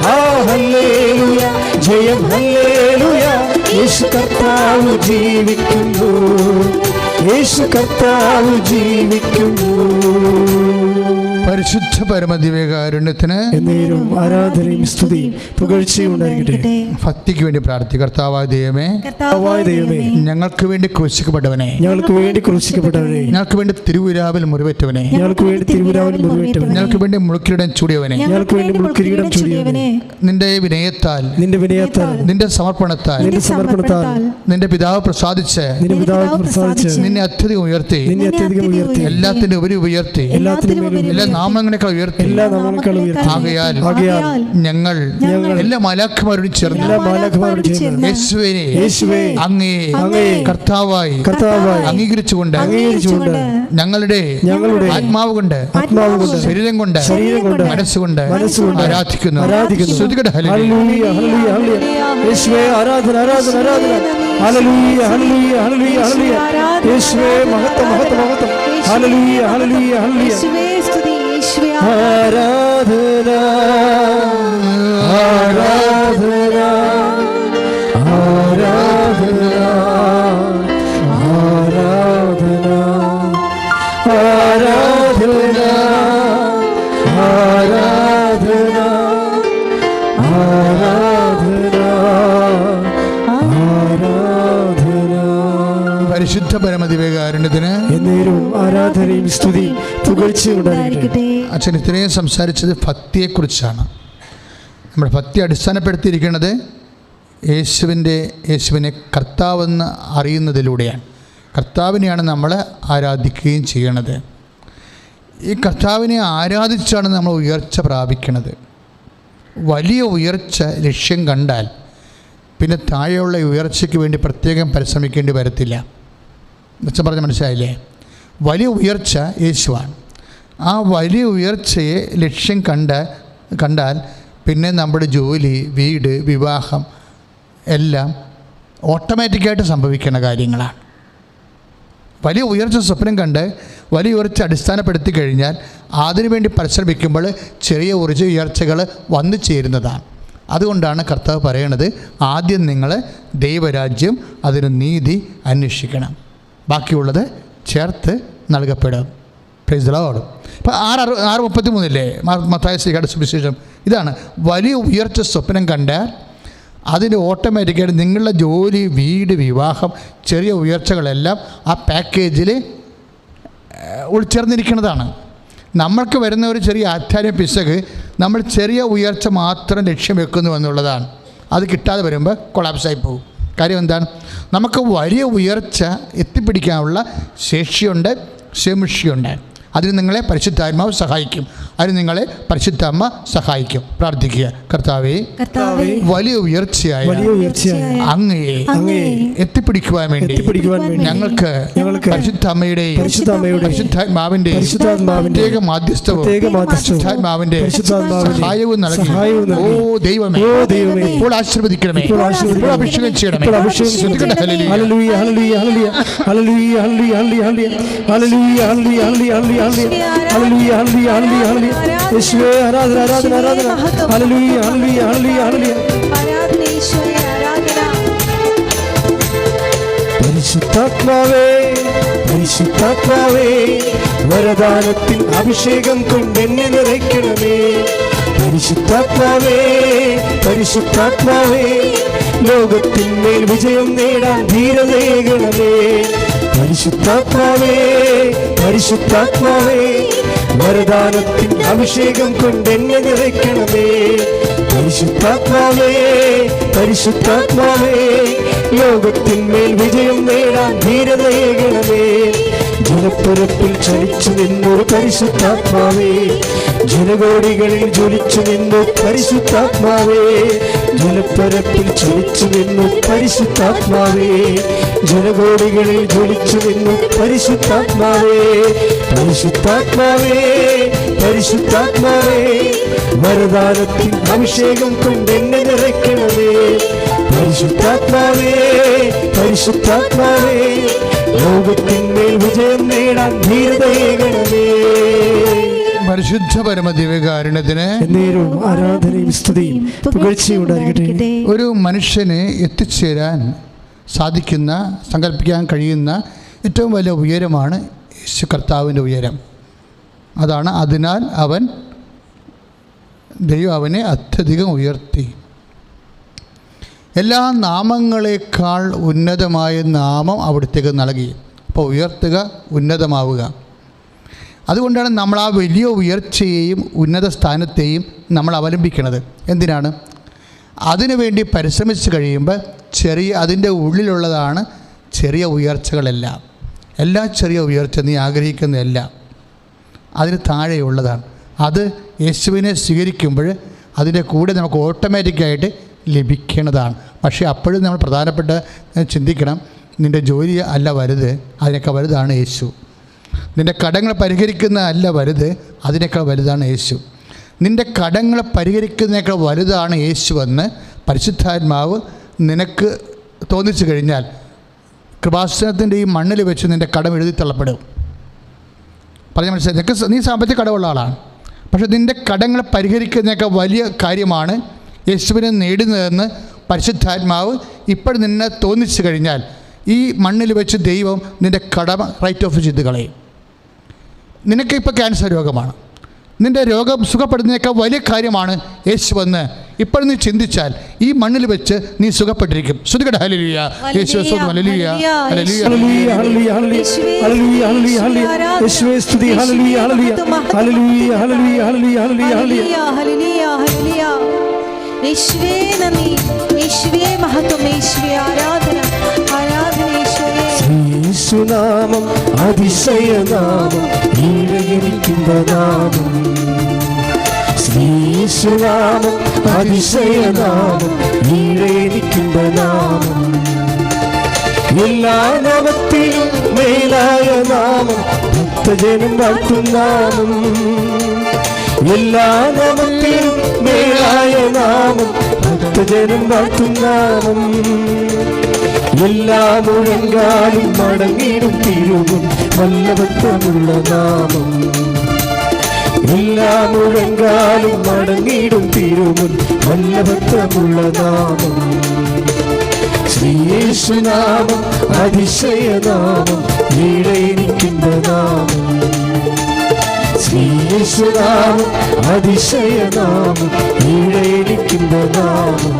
ഹല്ലേലൂയ, ജയം ഹല്ലേലൂയ, യേശു കർത്താവ് ജീവിക്കുന്നു, യേശു കർത്താവ് ജീവിക്കുന്നു. പരിശുദ്ധ പരമദിവ്യകാരുണ്യത്തിന് എന്നേരും ആരാധനയും സ്തുതിയും പുകഴ്ചയും ഉണ്ടായിരിക്കട്ടെ. ഭക്തിക്ക് വേണ്ടി പ്രാർത്ഥിക്കുക. കർത്താവായ ദൈവമേ, ഞങ്ങൾക്ക് വേണ്ടി ക്രൂശിക്കപ്പെട്ടവനെ, ഞങ്ങൾക്ക് വേണ്ടി ക്രൂശിക്കപ്പെട്ടവനെ, ഞങ്ങൾക്ക് വേണ്ടി തിരുവിരാവിൽ മുറിവേറ്റവനെ, ഞങ്ങൾക്ക് വേണ്ടി തിരുവിരാവിൽ മുറിവേറ്റവനെ, ഞങ്ങൾക്ക് വേണ്ടി മുൾക്കിരീടം ചൂടിയവനെ, ഞങ്ങൾക്ക് വേണ്ടി മുൾക്കിരീടം ചൂടിയവനെ, നിന്റെ വിനയത്താൽ, നിന്റെ സമർപ്പണത്താൽ, നിന്റെ പിതാവ് പ്രസാദിച്ച്, നിന്നെ അത്യധികം ഉയർത്തി, എല്ലാത്തിന്റെ ഉപരി ഉയർത്തി, എല്ലാ നാമങ്ങളെക്കാൾ ഉയർത്തി. ആകയാൽ ഞങ്ങൾ എല്ലാ മാലാഖമാരോടും ചേർന്ന് യേശുവേ അങ്ങേ കർത്താവായി അംഗീകരിച്ചുകൊണ്ട് ഞങ്ങളുടെ ആത്മാവ് കൊണ്ട് ശരീരം കൊണ്ട് മനസ്സുകൊണ്ട് ആരാധിക്കുന്നു. ഹല്ലേലൂയ, ഹല്ലേലൂയ, ഹല്ലേലൂയ, യേശുവേ ആരാധന, ആരാധന, ആരാധന. ഹല്ലേലൂയ, ഹല്ലേലൂയ, ഹല്ലേലൂയ, ഹല്ലേലൂയ, യേശുവേ മഹത്വം, മഹത്വം, മഹത്വം. ഹല്ലേലൂയ, ഹല്ലേലൂയ, ഹല്ലേലൂയ, യേശുവേ സ്തുതി, യേശുവേ ആരാധന, ആരാധന, ആരാധന, ആരാധന, ആരാധന, ആരാധന, ആരാധന, ആരാധന. പരിശുദ്ധ പരമദിവ്യകാരുണ്യത്തിന് എന്നേരും ആരാധനയും സ്തുതിയും പുകഴ്ചയും ഉണ്ടായിരിക്കട്ടെ. അച്ഛൻ ഇത്രയും സംസാരിച്ചത് ഭക്തിയെക്കുറിച്ചാണ്. നമ്മുടെ ഭക്തി അടിസ്ഥാനപ്പെടുത്തിയിരിക്കുന്നത് യേശുവിനെ കർത്താവെന്ന് അറിയുന്നതിലൂടെയാണ്. കർത്താവിനെയാണ് നമ്മൾ ആരാധിക്കുകയും ചെയ്യണത്. ഈ കർത്താവിനെ ആരാധിച്ചാണ് നമ്മൾ ഉയർച്ച പ്രാപിക്കുന്നത്. വലിയ ഉയർച്ച ലക്ഷ്യം കണ്ടാൽ പിന്നെ താഴെയുള്ള ഉയർച്ചയ്ക്ക് വേണ്ടി പ്രത്യേകം പരിശ്രമിക്കേണ്ടി വരത്തില്ല. എന്നുവെച്ചാൽ പറഞ്ഞ മനസ്സിലായില്ലേ? വലിയ ഉയർച്ച യേശുവാണ്. ആ വലിയ ഉയർച്ചയെ ലക്ഷ്യം കണ്ടാൽ പിന്നെ നമ്മുടെ ജോലി, വീട്, വിവാഹം എല്ലാം ഓട്ടോമാറ്റിക്കായിട്ട് സംഭവിക്കുന്ന കാര്യങ്ങളാണ്. വലിയ ഉയർച്ച സ്വപ്നം കണ്ട് വലിയ ഉയർച്ച അടിസ്ഥാനപ്പെടുത്തി കഴിഞ്ഞാൽ അതിനുവേണ്ടി പരിശ്രമിക്കുമ്പോൾ ചെറിയ ഉയർച്ചകൾ വന്നു ചേരുന്നതാണ്. അതുകൊണ്ടാണ് കർത്താവ് പറയണത്, ആദ്യം നിങ്ങൾ ദൈവരാജ്യം അതിന് നീതി അന്വേഷിക്കണം, ബാക്കിയുള്ളത് ചേർത്ത് നൽകപ്പെടും. Price the Lord. ഇപ്പോൾ 6:33 മത്തായി ശ്രീയുടെ സുവിശേഷം ഇതാണ്. വലിയ ഉയർച്ച സ്വപ്നം കണ്ടാൽ അതിന് ഓട്ടോമാറ്റിക്കായിട്ട് നിങ്ങളുടെ ജോലി, വീട്, വിവാഹം, ചെറിയ ഉയർച്ചകളെല്ലാം ആ പാക്കേജിൽ ഉൾച്ചേർന്നിരിക്കുന്നതാണ്. നമ്മൾക്ക് വരുന്ന ഒരു ചെറിയ ആധ്യാത്മിക പിശക് നമ്മൾ ചെറിയ ഉയർച്ച മാത്രം ലക്ഷ്യം വെക്കുന്നു എന്നുള്ളതാണ്. അത് കിട്ടാതെ വരുമ്പോൾ കൊളാപ്സായി പോകും. കാര്യം എന്താണ്? നമുക്ക് വലിയ ഉയർച്ച എത്തിപ്പിടിക്കാനുള്ള ശേഷിയുണ്ട്, ശേഷിയുണ്ട്. അതിന് നിങ്ങളെ പരിശുദ്ധാത്മാവ് സഹായിക്കും. അതിന് നിങ്ങളെ പരിശുദ്ധാത്മ സഹായിക്കും. പ്രാർത്ഥിക്കുക. കർത്താവേ, വലിയ ഉയർച്ചയായ അങ്ങയെ എത്തിപ്പിടിക്കുവാൻ വേണ്ടി ഞങ്ങൾക്ക് പരിശുദ്ധാത്മാവിന്റെയും പ്രത്യേക മാധ്യസ്ഥവും പരിശുദ്ധാത്മാവിന്റെ സഹായവും നൽകി. ഓ ദൈവമേ, ഇപ്പോൾ ആശീർവദിക്കണമേ, ഇപ്പോൾ അഭിഷേകം ചെയ്യണമേ. യേശുവേ ആരാധന ആരാധന ആരാധന. ഹല്ലേലൂയ ഹല്ലേലൂയ ഹല്ലേലൂയ ഹല്ലേലൂയ. പരിശുദ്ധാത്മാവേ പരിശുദ്ധാത്മാവേ വരദാനത്തിൻ അഭിഷേകം കൊണ്ടെന്നെ നിറയ്ക്കണമേ. പരിശുദ്ധാത്മാവേ പരിശുദ്ധാത്മാവേ ലോകത്തിന്മേൽ വിജയം നേടാൻ ധീരതയേകണമേ. പരിശുദ്ധാത്മാവേ പരിശുദ്ധാത്മാവേ വരദാനത്തിൻ അഭിഷേകം കൊണ്ടെന്നെ നിറയ്ക്കണമേ. പരിശുദ്ധാത്മാവേ പരിശുദ്ധാത്മാവേ ലോകത്തിന്മേൽ വിജയം നേടാൻ ധീരതയേകണമേ. ജലപ്പരപ്പിൽ ചലിച്ചു നിന്നൊരു പരിശുദ്ധാത്മാവേ, ജനകോടികളിൽ ജ്വലിച്ചു നിന്നു പരിശുദ്ധാത്മാവേ. ജലപ്പരപ്പിൽ ചലിച്ചു നിന്നു പരിശുദ്ധാത്മാവേ, ജനകോടികളിൽ ജ്വലിച്ചു നിന്നു പരിശുദ്ധാത്മാവേ. പരിശുദ്ധാത്മാവേ പരിശുദ്ധാത്മാവേ വരദാനത്തിൻ അഭിഷേകം കൊണ്ടെന്നെ നിറയ്ക്കണമേ. പരിശുദ്ധാത്മാവേ പരിശുദ്ധാത്മാവേ ലോകത്തിന്മേൽ വിജയം നേടാൻ ധീരതയേകണമേ. പരിശുദ്ധ പരമദിവ്യകാരുണ്യത്തിന് ആരാധനയും സ്തുതിയും പുകഴ്ചയും ഉണ്ടായിരിക്കട്ടെ. ഒരു മനുഷ്യന് എത്തിച്ചേരാൻ സാധിക്കുന്ന, സങ്കല്പിക്കാൻ കഴിയുന്ന ഏറ്റവും വലിയ ഉയരമാണ് യേശു കർത്താവിൻ്റെ ഉയരം. അതാണ്. അതിനാൽ ദൈവം അവനെ അത്യധികം ഉയർത്തി. എല്ലാ നാമങ്ങളെക്കാൾ ഉന്നതമായ നാമം അവിടുത്തേക്ക് നൽകി. അപ്പോൾ ഉയർത്തുക, ഉന്നതമാവുക. അതുകൊണ്ടാണ് നമ്മൾ ആ വലിയ ഉയർച്ചയെയും ഉന്നത സ്ഥാനത്തെയും നമ്മൾ അവലംബിക്കുന്നത്. എന്തിനാണ്? അതിനുവേണ്ടി പരിശ്രമിച്ച് കഴിയുമ്പോൾ അതിൻ്റെ ഉള്ളിലുള്ളതാണ് ചെറിയ ഉയർച്ചകളെല്ലാം. എല്ലാ ചെറിയ ഉയർച്ച നീ ആഗ്രഹിക്കുന്നതെല്ലാം അതിന് താഴെയുള്ളതാണ്. അത് യേശുവിനെ സ്വീകരിക്കുമ്പോൾ അതിൻ്റെ കൂടെ നമുക്ക് ഓട്ടോമാറ്റിക്കായിട്ട് ലഭിക്കേണ്ടതാണ്. പക്ഷേ അപ്പോഴും നമ്മൾ പ്രധാനപ്പെട്ട ചിന്തിക്കണം, നിൻ്റെ ജോലി അല്ല വലുത്, അതിനേക്കാൾ വലുതാണ് യേശു. നിൻ്റെ കടങ്ങൾ പരിഹരിക്കുന്ന അല്ല വലുത്, അതിനേക്കാൾ വലുതാണ് യേശു. നിൻ്റെ കടങ്ങൾ പരിഹരിക്കുന്നതിനേക്കാൾ വലുതാണ് യേശുവെന്ന് പരിശുദ്ധാത്മാവ് നിനക്ക് തോന്നിച്ചു കഴിഞ്ഞാൽ കൃപാസനത്തിൻ്റെ ഈ മണ്ണിൽ വെച്ച് നിൻ്റെ കടം എഴുതി തള്ളപ്പെടും. പറഞ്ഞ മനസ്സിലായി? നീ സാമ്പത്തിക കടമുള്ള ആളാണ്, പക്ഷേ നിൻ്റെ കടങ്ങൾ പരിഹരിക്കുന്നതിനേക്കാൾ വലിയ കാര്യമാണ് യേശുവിനെ നേടുന്നതെന്ന് പരിശുദ്ധാത്മാവ് ഇപ്പോൾ നിന്നെ തോന്നിച്ചു കഴിഞ്ഞാൽ ഈ മണ്ണിൽ വെച്ച് ദൈവം നിൻ്റെ കടം റൈറ്റ് ഓഫ് ചെയ്ത് കളയും. നിനക്കിപ്പോൾ ക്യാൻസർ രോഗമാണ്, നിൻ്റെ രോഗം സുഖപ്പെടുന്നതിനേക്കാൾ വലിയ കാര്യമാണ് യേശുവെന്ന് ഇപ്പോൾ നീ ചിന്തിച്ചാൽ ഈ മണ്ണിൽ വെച്ച് നീ സുഖപ്പെട്ടിരിക്കും. ശ്രുതികട ഹല്ലേലൂയ, യേശുവേ സ്തുതി, ഹല്ലേലൂയ, ഹല്ലേലൂയ, ഹല്ലേലൂയ, ഹല്ലേലൂയ, ഹല്ലേലൂയ, ഹല്ലേലൂയ, യേശുവേ സ്തുതി, ഹല്ലേലൂയ, ഹല്ലേലൂയ, ഹല്ലേലൂയ, ഹല്ലേലൂയ, ഹല്ലേലൂയ, ഹല്ലേലൂയ, ഹല്ലേലൂയ, ഹല്ലേലൂയ. യേശുവേ നന്ദി, യേശുവേ മഹത്വം, യേശുവേ ആരാധന, ആരാധന യേശുവേ. യേശുനാമം അതിശയനാമം, ഈഴയിരിക്കുന്ന നാമം. യേശുനാമം അതിശയനാമം, ഈഴയിരിക്കുന്ന നാമം. എല്ലാ നാമത്തിലും മേലായ നാമം, ഭക്തജനം വാഴ്ത്തും നാമം. എല്ലാ നാമത്തിലും മേലായ നാമം, ഭക്തജനം വാഴ്ത്തും നാമം. എല്ലാ മുഴങ്കാലും മടങ്ങിടും തിരുവും വല്ലഭത്വമുള്ള നാമം. എല്ലാ മുഴങ്കാലും മടങ്ങിടും തിരുവും വല്ലഭത്വമുള്ള നാമം. ശ്രീയേശുനാമം അതിശയനാമം, ഈഴയിരിക്കുന്ന നാമം. ശ്രീയേശുനാമം അതിശയനാമം, ഈഴയിരിക്കുന്ന നാമം.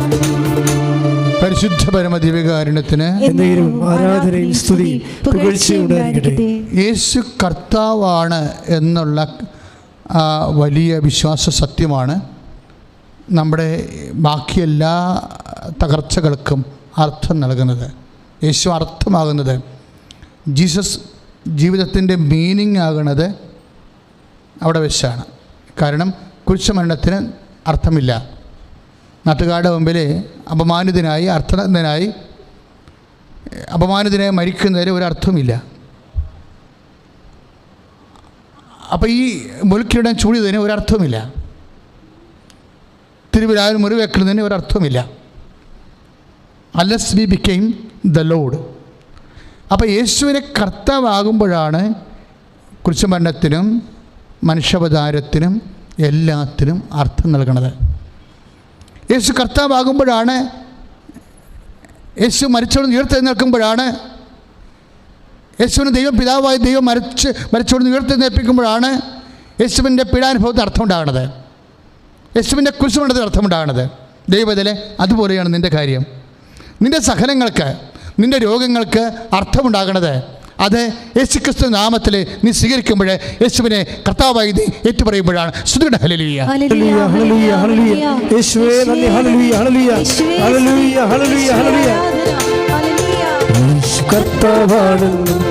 പരിശുദ്ധ പരമദിവ്യകാരുണ്യത്തിന് എന്നേരും ആരാധനയും സ്തുതിയും പുകഴ്ചയും ഉണ്ടായിരിക്കട്ടെ. യേശു കർത്താവാണ് എന്നുള്ള വലിയ വിശ്വാസ സത്യമാണ് നമ്മുടെ ബാക്കി എല്ലാ തകർച്ചകൾക്കും അർത്ഥം നൽകുന്നത്. യേശു അർത്ഥമാകുന്നത്, ജീസസ് ജീവിതത്തിൻ്റെ മീനിങ് ആകുന്നത് അവിടെ വെച്ചാണ്. കാരണം കുരിശുമരണത്തിന് അർത്ഥമില്ല. നാട്ടുകാരുടെ മുമ്പിൽ അപമാനിതനായി അപമാനിതനായി മരിക്കുന്നതിന് ഒരർത്ഥമില്ല. അപ്പോൾ ഈ മുൽക്കിയുടെ ചൂടിയതിന് ഒരർത്ഥമില്ല. തിരുവിലാവിൽ മുറിവെക്കുന്നതിന് ഒരർത്ഥമില്ല. Unless we become the lord. അപ്പോൾ യേശുവിനെ കർത്താവാകുമ്പോഴാണ് കുരിശുമരണത്തിനും മനുഷ്യാവതാരത്തിനും എല്ലാത്തിനും അർത്ഥം നൽകുന്നത്. യേശു കർത്താവാകുമ്പോഴാണ്, യേശു മരിച്ചോട് ഉയർത്തെഴുന്നേൽക്കുമ്പോഴാണ്, യേശുവിന് പിതാവായ ദൈവം മരിച്ചോട് ഉയർത്തെഴുന്നേൽപ്പിക്കുമ്പോഴാണ് യേശുവിൻ്റെ പീഡാനുഭവത്തിന് അർത്ഥമുണ്ടാകുന്നത്, യേശുവിൻ്റെ കുരിശുമരണത്തിന് അർത്ഥമുണ്ടാകുന്നത്. ദൈവത്തിലെ അതുപോലെയാണ് നിൻ്റെ കാര്യം. നിൻ്റെ സഹനങ്ങൾക്ക്, നിൻ്റെ രോഗങ്ങൾക്ക് അർത്ഥമുണ്ടാകണത് അത് യേശുക്രിസ്തു നാമത്തിൽ നീ സ്വീകരിക്കുമ്പോൾ, യേശുവിനെ കർത്താവായി നീ ഏറ്റുപറയുമ്പോഴാണ്. സ്തുതിയുടെ ഹല്ലേലൂയ. ഹല്ലേലൂയ ഹല്ലേലൂയ ഹല്ലേലൂയ. യേശുവേ നന്ദി. ഹല്ലേലൂയ ഹല്ലേലൂയ ഹല്ലേലൂയ ഹല്ലേലൂയ ഹല്ലേലൂയ. യേശു കർത്താവാണെന്നും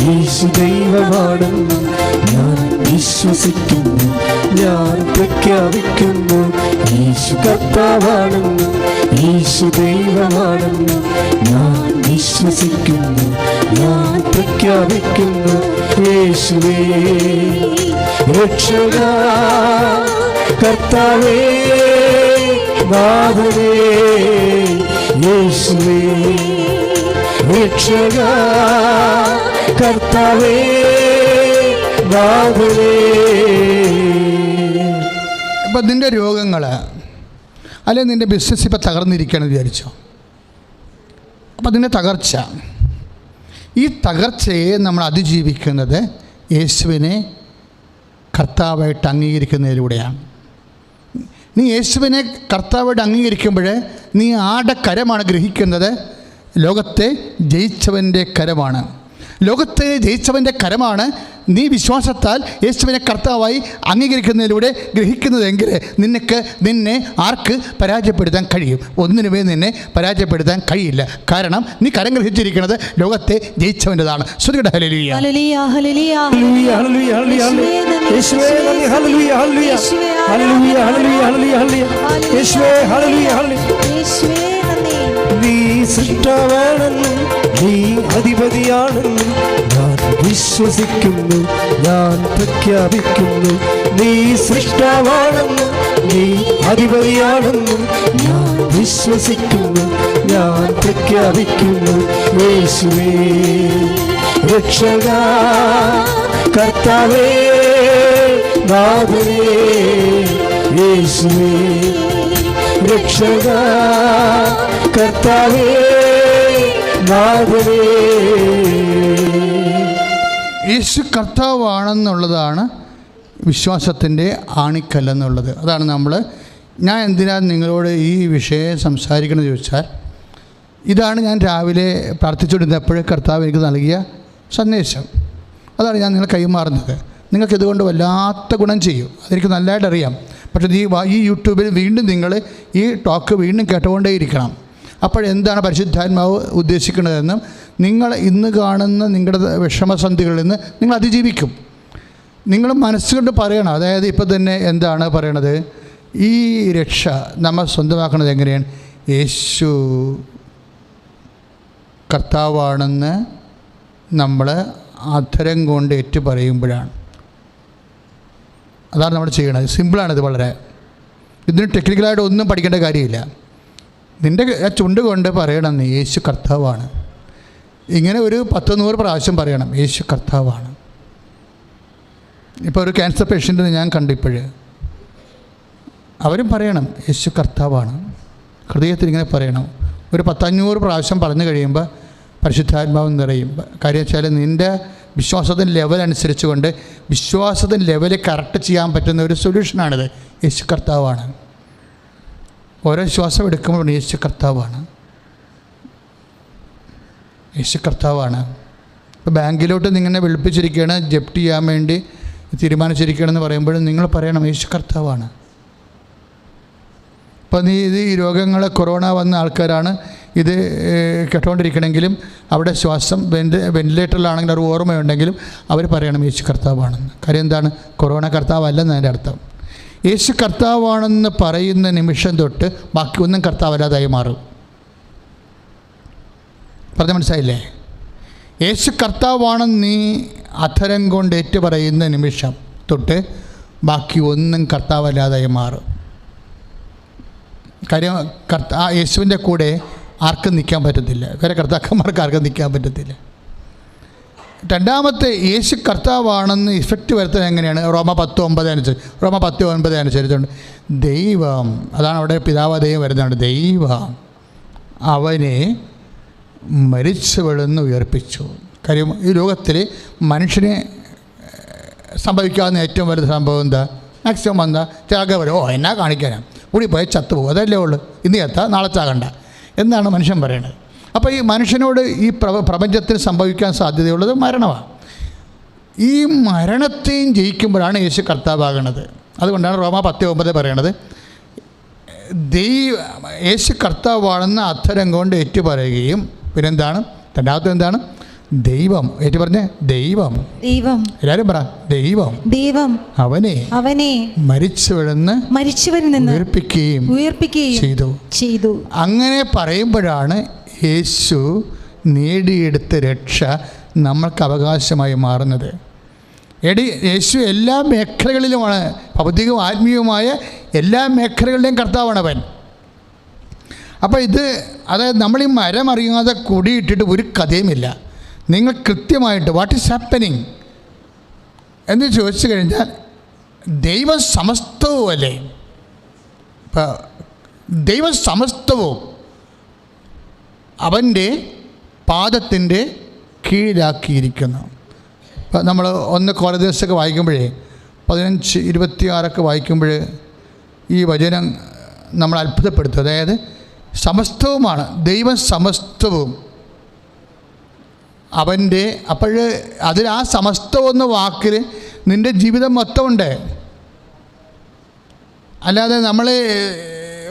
യേശു ദൈവമാണെന്നും ഞാൻ വിശ്വസിക്കുന്നു, ഞാൻ പ്രഖ്യാപിക്കുന്നു. യേശു കർത്താവാണെന്നും യേശു ദൈവമാണെന്നും ഞാൻ വിശ്വസിക്കുന്നു, ഞാൻ പ്രഖ്യാപിക്കുന്നു. യേശുവേ രക്ഷകാ, കർത്താവേ നാഥനേ, യേശുവേ രക്ഷകാ, കർത്താവേ നാഥനേ. ഇപ്പം നിൻ്റെ രോഗങ്ങൾ അല്ലെങ്കിൽ നിൻ്റെ ബിസിനസ് ഇപ്പം തകർന്നിരിക്കുകയാണെന്ന് വിചാരിച്ചോ. അപ്പം അതിൻ്റെ തകർച്ച, ഈ തകർച്ചയെ നമ്മൾ അതിജീവിക്കുന്നത് യേശുവിനെ കർത്താവായിട്ട് അംഗീകരിക്കുന്നതിലൂടെയാണ്. നീ യേശുവിനെ കർത്താവായിട്ട് അംഗീകരിക്കുമ്പോൾ നീ ആരുടെ കരമാണ് ഗ്രഹിക്കുന്നത്? ലോകത്തെ ജയിച്ചവൻ്റെ കരമാണ്. ലോകത്തെ ജയിച്ചവൻ്റെ കരമാണ് നീ വിശ്വാസത്താൽ യേശുവിനെ കർത്താവായി അംഗീകരിക്കുന്നതിലൂടെ ഗ്രഹിക്കുന്നതെങ്കിൽ നിന്നെ ആർക്ക് പരാജയപ്പെടുത്താൻ കഴിയും? ഒന്നിനുമേ നിന്നെ പരാജയപ്പെടുത്താൻ കഴിയില്ല. കാരണം നീ കരം ഗ്രഹിച്ചിരിക്കുന്നത് ലോകത്തെ ജയിച്ചവൻ്റെതാണ്. ശ്രുതിയുടെ ഹല്ലേലൂയ. ഹല്ലേലൂയ ഹല്ലേലൂയ ഹല്ലേലൂയ ഹല്ലേലൂയ ഹല്ലേലൂയ. യേശുവേ നന്ദി. ഹല്ലേലൂയ ഹല്ലേലൂയ ഹല്ലേലൂയ ഹല്ലേലൂയ ഹല്ലേലൂയ. യേശുവേ ഹല്ലേലൂയ ഹല്ലേലൂയ. യേശുവേ നന്ദി. നീ സൃഷ്ടാവാണെന്നും നീ അധിപതിയാണെന്നും ഞാൻ വിശ്വസിക്കുന്നു, ഞാൻ പ്രഖ്യാപിക്കുന്നു. നീ സൃഷ്ടാവാണെന്നും നീ അധിപതിയാണെന്നും ഞാൻ വിശ്വസിക്കുന്നു, ഞാൻ പ്രഖ്യാപിക്കുന്നു. യേശുവേ രക്ഷകാ, കർത്താവേ നാഥനേ, യേശുവേ രക്ഷകാ, കർത്താവേ നാഥനേ. യേശു കർത്താവാണെന്നുള്ളതാണ് വിശ്വാസത്തിൻ്റെ ആണിക്കല്ലെന്നുള്ളത്. അതാണ് ഞാൻ എന്തിനാണ് നിങ്ങളോട് ഈ വിഷയം സംസാരിക്കണമെന്ന് ചോദിച്ചാൽ, ഇതാണ് ഞാൻ രാവിലെ പ്രാർത്ഥിച്ചുകൊണ്ടിരുന്നപ്പോൾ കർത്താവ് എനിക്ക് നൽകിയ സന്ദേശം. അതാണ് ഞാൻ നിങ്ങളെ കൈമാറുന്നത്. നിങ്ങൾക്കിതുകൊണ്ട് വല്ലാത്ത ഗുണം ചെയ്യും, അതെനിക്ക് നല്ലതായിട്ട് അറിയാം. പക്ഷേ ഈ യൂട്യൂബിൽ വീണ്ടും നിങ്ങൾ ഈ ടോക്ക് വീണ്ടും കേട്ടുകൊണ്ടേയിരിക്കണം. അപ്പോഴെന്താണ് പരിശുദ്ധാത്മാവ് ഉദ്ദേശിക്കുന്നതെന്നും നിങ്ങൾ ഇന്ന് കാണുന്ന നിങ്ങളുടെ വിഷമസന്ധികളിൽ നിന്ന് നിങ്ങൾ അതിജീവിക്കും. നിങ്ങൾ മനസ്സുകൊണ്ട് പറയണം. അതായത് ഇപ്പോൾ തന്നെ എന്താണ് പറയണത്? ഈ രക്ഷ നമ്മൾ സ്വന്തമാക്കുന്നത് എങ്ങനെയാണ്? യേശു കർത്താവാണെന്ന് നമ്മൾ അധരം കൊണ്ട് ഏറ്റു പറയുമ്പോഴാണ്. അതാണ് നമ്മൾ ചെയ്യണത്. സിമ്പിളാണിത് വളരെ. ഇതിന് ടെക്നിക്കലായിട്ട് ഒന്നും പഠിക്കേണ്ട കാര്യമില്ല. നിൻ്റെ ചുണ്ട് കൊണ്ട് പറയണം, യേശു കർത്താവാണ്. ഇങ്ങനെ ഒരു 10-100 പ്രാവശ്യം പറയണം, യേശു കർത്താവാണ്. ഇപ്പോൾ ഒരു ക്യാൻസർ പേഷ്യൻറ്റിനെ ഞാൻ കണ്ടിപ്പോഴ് അവരും പറയണം, യേശു കർത്താവാണ്. ഹൃദയത്തിൽ ഇങ്ങനെ പറയണം. ഒരു 10-500 പ്രാവശ്യം പറഞ്ഞു കഴിയുമ്പോൾ പരിശുദ്ധാത്മാവ് നിറയും. കാര്യം വെച്ചാൽ നിൻ്റെ വിശ്വാസത്തിൻ്റെ ലെവൽ അനുസരിച്ച് കൊണ്ട് വിശ്വാസത്തിൻ്റെ ലെവൽ കറക്റ്റ് ചെയ്യാൻ പറ്റുന്ന ഒരു സൊല്യൂഷനാണിത്. യേശു കർത്താവാണ്. ഓരോ ശ്വാസം എടുക്കുമ്പോൾ യേശു കർത്താവാണ്. യേശു കർത്താവാണ്. ഇപ്പോൾ ബാങ്കിലോട്ട് നിങ്ങനെ വിളിപ്പിച്ചിരിക്കുകയാണ്, ജപ്തി ചെയ്യാൻ വേണ്ടി തീരുമാനിച്ചിരിക്കുകയാണെന്ന് പറയുമ്പോഴും നിങ്ങൾ പറയണം യേശു കർത്താവാണ്. അപ്പോൾ ഈ രോഗങ്ങൾ കൊറോണ വന്ന ആൾക്കാരാണ് ഇത് കേട്ടുകൊണ്ടിരിക്കണമെങ്കിലും അവിടെ ശ്വാസം വെന്റിലേറ്ററിലാണെങ്കിൽ ഒരു ഓർമ്മയുണ്ടെങ്കിലും അവർ പറയണം യേശു കർത്താവാണെന്ന്. കാര്യം എന്താണ്? കൊറോണ കർത്താവല്ലെന്ന് അതിൻ്റെ അർത്ഥം. യേശു കർത്താവാണെന്ന് പറയുന്ന നിമിഷം തൊട്ട് ബാക്കി ഒന്നും കർത്താവല്ലാതായി മാറും. പറഞ്ഞ മനസ്സിലായില്ലേ? യേശു കർത്താവാണെന്ന് നീ അധരം കൊണ്ട് ഏറ്റു പറയുന്ന നിമിഷം തൊട്ട് ബാക്കി ഒന്നും കർത്താവല്ലാതായി മാറും. കാര്യം യേശുവിൻ്റെ കൂടെ ആർക്കും നിൽക്കാൻ പറ്റത്തില്ല, വേറെ കർത്താക്കന്മാർക്ക് ആർക്കും നിൽക്കാൻ പറ്റത്തില്ല. രണ്ടാമത്തെ, യേശു കർത്താവാണെന്ന് ഇഫക്റ്റ് വരുത്തുന്നത് എങ്ങനെയാണ്? റോമ 10:9 അനുസരിച്ചുണ്ട് ദൈവം, അതാണ് അവിടെ പിതാവ് ദൈവം വരുന്നുണ്ട്, ദൈവം അവനെ മരിച്ചവളെന്ന് ഉയർപ്പിച്ചു. കാര്യം ഈ ലോകത്തിൽ മനുഷ്യനെ സംഭവിക്കാവുന്ന ഏറ്റവും വലുത് സംഭവം എന്താ? മാക്സിമം എന്താ? ചിലക്ക് വരും, എന്നാ കാണിക്കാനാണ്, കൂടി പോയി ചത്തുപോകും, അതല്ലേ ഉള്ളൂ, ഇന്ന് ചത്താൽ നാളെ ചാകണ്ട എന്നാണ് മനുഷ്യൻ പറയുന്നത്. അപ്പോൾ ഈ മനുഷ്യനോട് ഈ പ്രപഞ്ചത്തിൽ സംഭവിക്കാൻ സാധ്യതയുള്ളത് മരണമാണ്. ഈ മരണത്തെയും ജയിക്കുമ്പോഴാണ് യേശു കർത്താവാകുന്നത്. അതുകൊണ്ടാണ് റോമ 10:9 പറയണത് യേശു കർത്താവാണെന്ന് അധരം കൊണ്ട് ഏറ്റു പറയുകയും, പിന്നെന്താണ് രണ്ടാമത്തെ എന്താണ്? ദൈവം ഏറ്റു പറഞ്ഞേ, ദൈവം എല്ലാവരും പറ, ദൈവം അവനെ മരിച്ചവരിൽ നിന്ന് ഉയർപ്പിക്കുകയും ചെയ്തു. അങ്ങനെ പറയുമ്പോഴാണ് യേശു നേടിയെടുത്ത രക്ഷ നമ്മൾക്ക് അവകാശമായി മാറുന്നത്. യേശു എല്ലാ മേഖലകളിലുമാണ്, ഭൗതികവും ആത്മീയവുമായ എല്ലാ മേഖലകളിലെയും കർത്താവാണവൻ. അപ്പോൾ അതായത് നമ്മൾ ഈ മരം അറിയാതെ കൊടിയിട്ടിട്ട് ഒരു കഥയുമില്ല. നിങ്ങൾ കൃത്യമായിട്ട് വാട്ട് ഈസ് ഹാപ്പനിങ് എന്ന് ചോദിച്ചു കഴിഞ്ഞാൽ ദൈവം സമസ്തവും അല്ലേ? ഇപ്പം ദൈവം സമസ്തവും അവൻ്റെ പാദത്തിൻ്റെ കീഴിലാക്കിയിരിക്കുന്നു. ഇപ്പം നമ്മൾ 1 കൊരിന്ത്യർ വായിക്കുമ്പോഴേ 15:26 വായിക്കുമ്പോൾ ഈ വചനം നമ്മൾ അത്ഭുതപ്പെടുത്തും. അതായത് സമസ്തവുമാണ്, ദൈവം സമസ്തവും അവൻ്റെ. അപ്പോൾ അതിൽ ആ സമസ്തമെന്ന വാക്കിൽ നിൻ്റെ ജീവിതം മൊത്തമുണ്ട്. അല്ലാതെ നമ്മൾ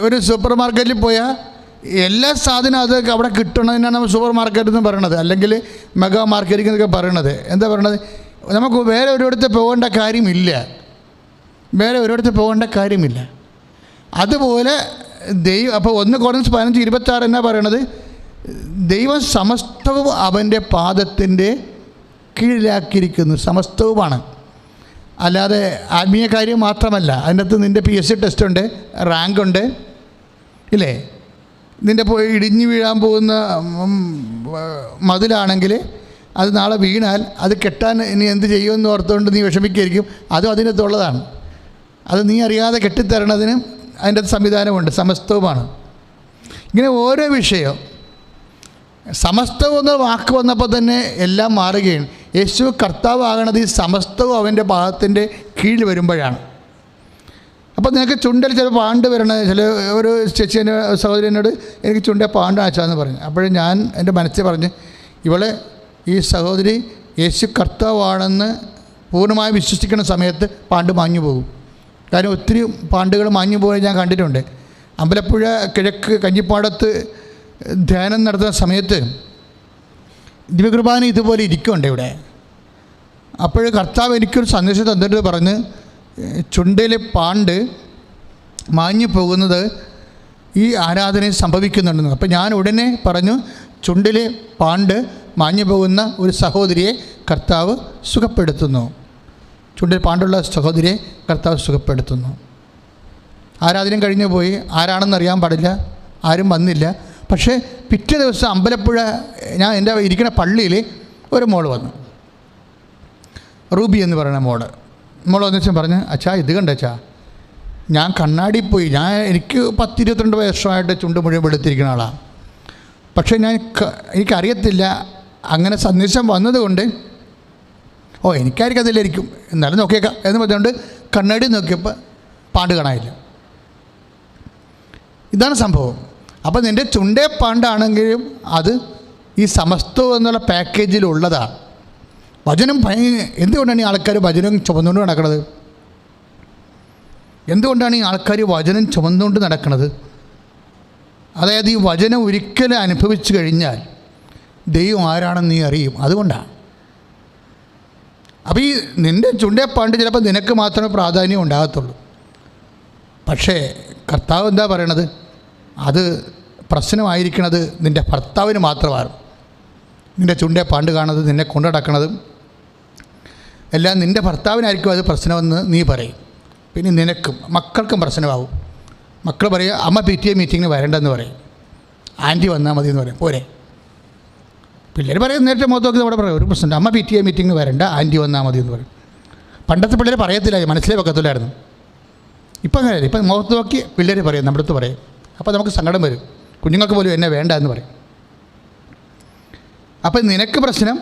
ഒരു സൂപ്പർ മാർക്കറ്റിൽ പോയാൽ എല്ലാ സാധനവും അത് അവിടെ കിട്ടണതിനാണ് നമ്മൾ സൂപ്പർ മാർക്കറ്റ് എന്ന് പറയണത്, അല്ലെങ്കിൽ മെഗാ മാർക്കറ്റിംഗ് എന്നൊക്കെ പറയണത്. എന്താ പറയണത്? നമുക്ക് വേറെ ഒരിടത്ത് പോകേണ്ട കാര്യമില്ല. അതുപോലെ അപ്പോൾ 1 കൊരിന്ത്യർ 15:26 എന്നാ പറയണത്? ദൈവം സമസ്തവും അവൻ്റെ പാദത്തിൻ്റെ കീഴിലാക്കിയിരിക്കുന്നു. സമസ്തവുമാണ്, അല്ലാതെ ആത്മീയ കാര്യം മാത്രമല്ല. അതിനകത്ത് നിൻ്റെ PSC ടെസ്റ്റ് ഉണ്ട്, റാങ്ക് ഉണ്ട്, ഇല്ലേ? നിൻ്റെ ഇടിഞ്ഞു വീഴാൻ പോകുന്ന മതിലാണെങ്കിൽ അത് നാളെ വീണാൽ അത് കെട്ടാൻ ഇനി എന്ത് ചെയ്യുമെന്ന് ഓർത്തുകൊണ്ട് നീ വിഷമിക്കായിരിക്കും. അതും അതിനകത്തുള്ളതാണ്. അത് നീ അറിയാതെ കെട്ടിത്തരണതിന് അതിൻ്റെ സംവിധാനമുണ്ട്. സമസ്തവുമാണ്. ഇങ്ങനെ ഓരോ വിഷയം സമസ്തവും എന്ന വാക്ക് വന്നപ്പോൾ തന്നെ എല്ലാം മാറുകയാണ്. യേശു കർത്താവാകണത് ഈ സമസ്തവും അവൻ്റെ പാദത്തിൻ്റെ കീഴിൽ വരുമ്പോഴാണ്. അപ്പോൾ നിനക്ക് ചുണ്ടിൽ ചില പാണ്ട് വരണത്, ചില ഒരു ചേച്ചിൻ്റെ സഹോദരനോട് എനിക്ക് ചുണ്ടിൽ പാണ്ട് അയച്ചാന്ന് പറഞ്ഞു. അപ്പോഴും ഞാൻ എൻ്റെ മനസ്സിൽ പറഞ്ഞ്, ഈ സഹോദരി യേശു കർത്താവാണെന്ന് പൂർണ്ണമായി വിശ്വസിക്കുന്ന സമയത്ത് പാണ്ട് മാഞ്ഞു പോകും. കാരണം ഒത്തിരി പാണ്ടുകൾ മാഞ്ഞു പോയി ഞാൻ കണ്ടിട്ടുണ്ട്. അമ്പലപ്പുഴ കിഴക്ക് കഞ്ഞിപ്പാടത്ത് ധ്യാനം നടത്തുന്ന സമയത്ത് ദിവ്യകുർബാന ഇതുപോലെ ഇരിക്കുന്നുണ്ട് ഇവിടെ. അപ്പോൾ കർത്താവ് എനിക്കൊരു സന്ദേശം തന്നിട്ട് പറഞ്ഞ്, ചുണ്ടിലെ പാണ്ട് മാഞ്ഞു പോകുന്നത് ഈ ആരാധനയിൽ സംഭവിക്കുന്നുണ്ടെന്ന്. അപ്പോൾ ഞാൻ ഉടനെ പറഞ്ഞു, ചുണ്ടിലെ പാണ്ട് മാഞ്ഞു പോകുന്ന ഒരു സഹോദരിയെ കർത്താവ് സുഖപ്പെടുത്തുന്നു. ചുണ്ടിൽ പാണ്ടുള്ള സഹോദരിയെ കർത്താവ് സുഖപ്പെടുത്തുന്നു. ആരാധനയും കഴിഞ്ഞു പോയി, ആരാണെന്നറിയാൻ പാടില്ല, ആരും വന്നില്ല. പക്ഷേ പിറ്റേ ദിവസം അമ്പലപ്പുഴ ഞാൻ എൻ്റെ ഇരിക്കുന്ന പള്ളിയിൽ ഒരു മോള് വന്നു, റൂബി എന്ന് പറയുന്ന മോള് വന്നിച്ചും പറഞ്ഞ്, അച്ഛാ ഇത് കണ്ടച്ചാ, ഞാൻ കണ്ണാടി പോയി, എനിക്ക് 10-22 വർഷമായിട്ട് ചുണ്ട് മുഴുവൻ വെളുത്തിരിക്കുന്ന ആളാണ്. പക്ഷേ എനിക്കറിയത്തില്ല, അങ്ങനെ സന്ദേശം വന്നതുകൊണ്ട് എനിക്കായിരിക്കും അതിലായിരിക്കും, എന്നാലും നോക്കിയേക്കാം എന്ന് പറഞ്ഞുകൊണ്ട് കണ്ണാടി നോക്കിയപ്പോൾ പാണ്ട് കാണാനില്ല. ഇതാണ് സംഭവം. അപ്പോൾ നിൻ്റെ ചുണ്ടേ പാണ്ടാണെങ്കിലും അത് ഈ സമസ്തം എന്നുള്ള പാക്കേജിലുള്ളതാണ്. വചനം എന്തുകൊണ്ടാണ് ഈ ആൾക്കാർ വചനം ചുമന്നുകൊണ്ട് നടക്കുന്നത്? എന്തുകൊണ്ടാണ് ഈ ആൾക്കാർ വചനം ചുമന്നുകൊണ്ട് നടക്കുന്നത്? അതായത് ഈ വചനം ഒരിക്കലും അനുഭവിച്ചു കഴിഞ്ഞാൽ ദൈവം ആരാണെന്ന് നീ അറിയും. അതുകൊണ്ടാണ്. അപ്പോൾ ഈ നിൻ്റെ ചുണ്ടേപ്പാണ്ട് ചിലപ്പോൾ നിനക്ക് മാത്രമേ പ്രാധാന്യം ഉണ്ടാകത്തുള്ളൂ. പക്ഷേ കർത്താവ് എന്താ പറയണത്? അത് പ്രശ്നമായിരിക്കണത് നിൻ്റെ ഭർത്താവിന് മാത്രമാണ്. നിൻ്റെ ചുണ്ടേ പാണ്ട് കാണുന്നത്, നിന്നെ കൊണ്ടു നടക്കണതും എല്ലാം നിൻ്റെ ഭർത്താവിനായിരിക്കും അത് പ്രശ്നമെന്ന് നീ പറയും. പിന്നെ നിനക്കും മക്കൾക്കും പ്രശ്നമാവും. മക്കൾ പറയും അമ്മ PTA മീറ്റിങ്ങിന് വരണ്ടെന്ന് പറയും, ആൻറ്റി വന്നാൽ മതി എന്ന് പറയും. പോരെ. പിള്ളേർ പറയും നേരത്തെ മുഖത്ത് നോക്കി നമ്മുടെ പറയും ഒരു പ്രശ്നമുണ്ട്, അമ്മ PTA മീറ്റിങ്ങിന് വരണ്ട, ആൻറ്റി വന്നാൽ മതി എന്ന് പറയും. പണ്ടത്തെ പിള്ളേർ പറയത്തില്ല, മനസ്സിലേ വെക്കത്തില്ലായിരുന്നു. ഇപ്പം അങ്ങനെയല്ല. ഇപ്പം മുഖത്ത് നോക്കി പിള്ളേർ പറയും, നമ്മുടെ അടുത്ത് പറയും. അപ്പോൾ നമുക്ക് സങ്കടം വരും. കുഞ്ഞുങ്ങൾക്ക് പോലും എന്നെ വേണ്ട എന്ന് പറയും. അപ്പം നിനക്ക് പ്രശ്നം,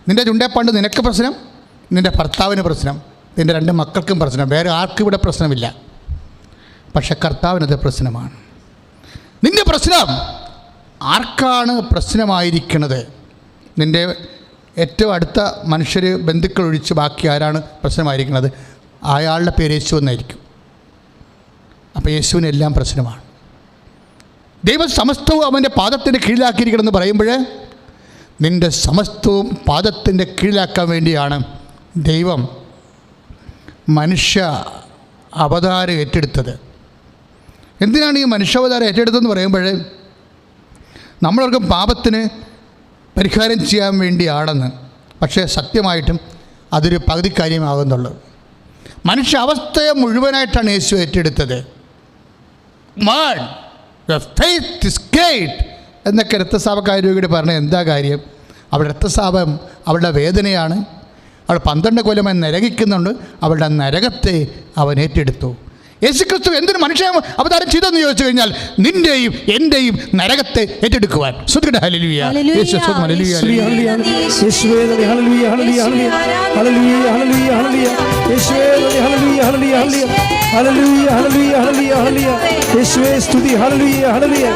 നിൻ്റെ ചുണ്ടേപ്പാണ്ട് നിനക്ക് പ്രശ്നം, നിൻ്റെ ഭർത്താവിന് പ്രശ്നം, നിൻ്റെ 2 മക്കൾക്കും പ്രശ്നം. വേറെ ആർക്കും ഇവിടെ പ്രശ്നമില്ല. പക്ഷെ കർത്താവിനത് പ്രശ്നമാണ്. നിൻ്റെ പ്രശ്നം ആർക്കാണ് പ്രശ്നമായിരിക്കുന്നത്? നിൻ്റെ ഏറ്റവും അടുത്ത മനുഷ്യർ, ബന്ധുക്കൾ ഒഴിച്ച് ബാക്കി ആരാണ് പ്രശ്നമായിരിക്കുന്നത്? അയാളുടെ പേര് യേശു എന്നായിരിക്കും. അപ്പോൾ യേശുവിനെല്ലാം പ്രശ്നമാണ്. ദൈവം സമസ്തവും അവൻ്റെ പാദത്തിൻ്റെ കീഴിലാക്കിയിരിക്കണമെന്ന് പറയുമ്പോൾ നിൻ്റെ സമസ്തവും പാദത്തിൻ്റെ കീഴിലാക്കാൻ വേണ്ടിയാണ് ദൈവം മനുഷ്യ അവതാരം ഏറ്റെടുത്തത്. എന്തിനാണ് ഈ മനുഷ്യാവതാരം ഏറ്റെടുത്തതെന്ന് പറയുമ്പോൾ നമ്മളോർക്കും പാപത്തിന് പരിഹാരം ചെയ്യാൻ വേണ്ടിയാണെന്ന്. പക്ഷേ സത്യമായിട്ടും അതൊരു പകുതി കാര്യമാകുന്നുള്ളൂ. മനുഷ്യ അവസ്ഥയെ മുഴുവനായിട്ടാണ് യേശു ഏറ്റെടുത്തത്. Man, your faith is great എന്നൊക്കെ രക്തസ്രാവക്കാരോട് പറഞ്ഞ എന്താ കാര്യം? അവളുടെ രക്തസ്രാവം അവളുടെ വേദനയാണ്. അവൾ 12 കൊല്ലമായി നരകിക്കുന്നുണ്ട്. അവളുടെ നരകത്തെ അവൻ ഏറ്റെടുത്തു. യേശുക്രിസ്തു എന്തൊരു മനുഷ്യ അവതാരം ചെയ്തെന്ന് ചോദിച്ചു കഴിഞ്ഞാൽ നിൻ്റെയും എൻ്റെയും നരകത്തെ ഏറ്റെടുക്കുവാൻ. ശ്രുതികട ഹല്ലേലൂയ. യേശു ഹല്ലേലൂയ. യേശുവേ നന്ദി. ഹല്ലേലൂയ ഹല്ലേലൂയ ഹല്ലേലൂയ ഹല്ലേലൂയ ഹല്ലേലൂയ ഹല്ലേലൂയ. യേശുവേ നന്ദി. ഹല്ലേലൂയ ഹല്ലേലൂയ ഹല്ലേലൂയ ഹല്ലേലൂയ ഹല്ലേലൂയ ഹല്ലേലൂയ ഹല്ലേലൂയ. യേശുവേ സ്തുതി. ഹല്ലേലൂയ ഹല്ലേലൂയ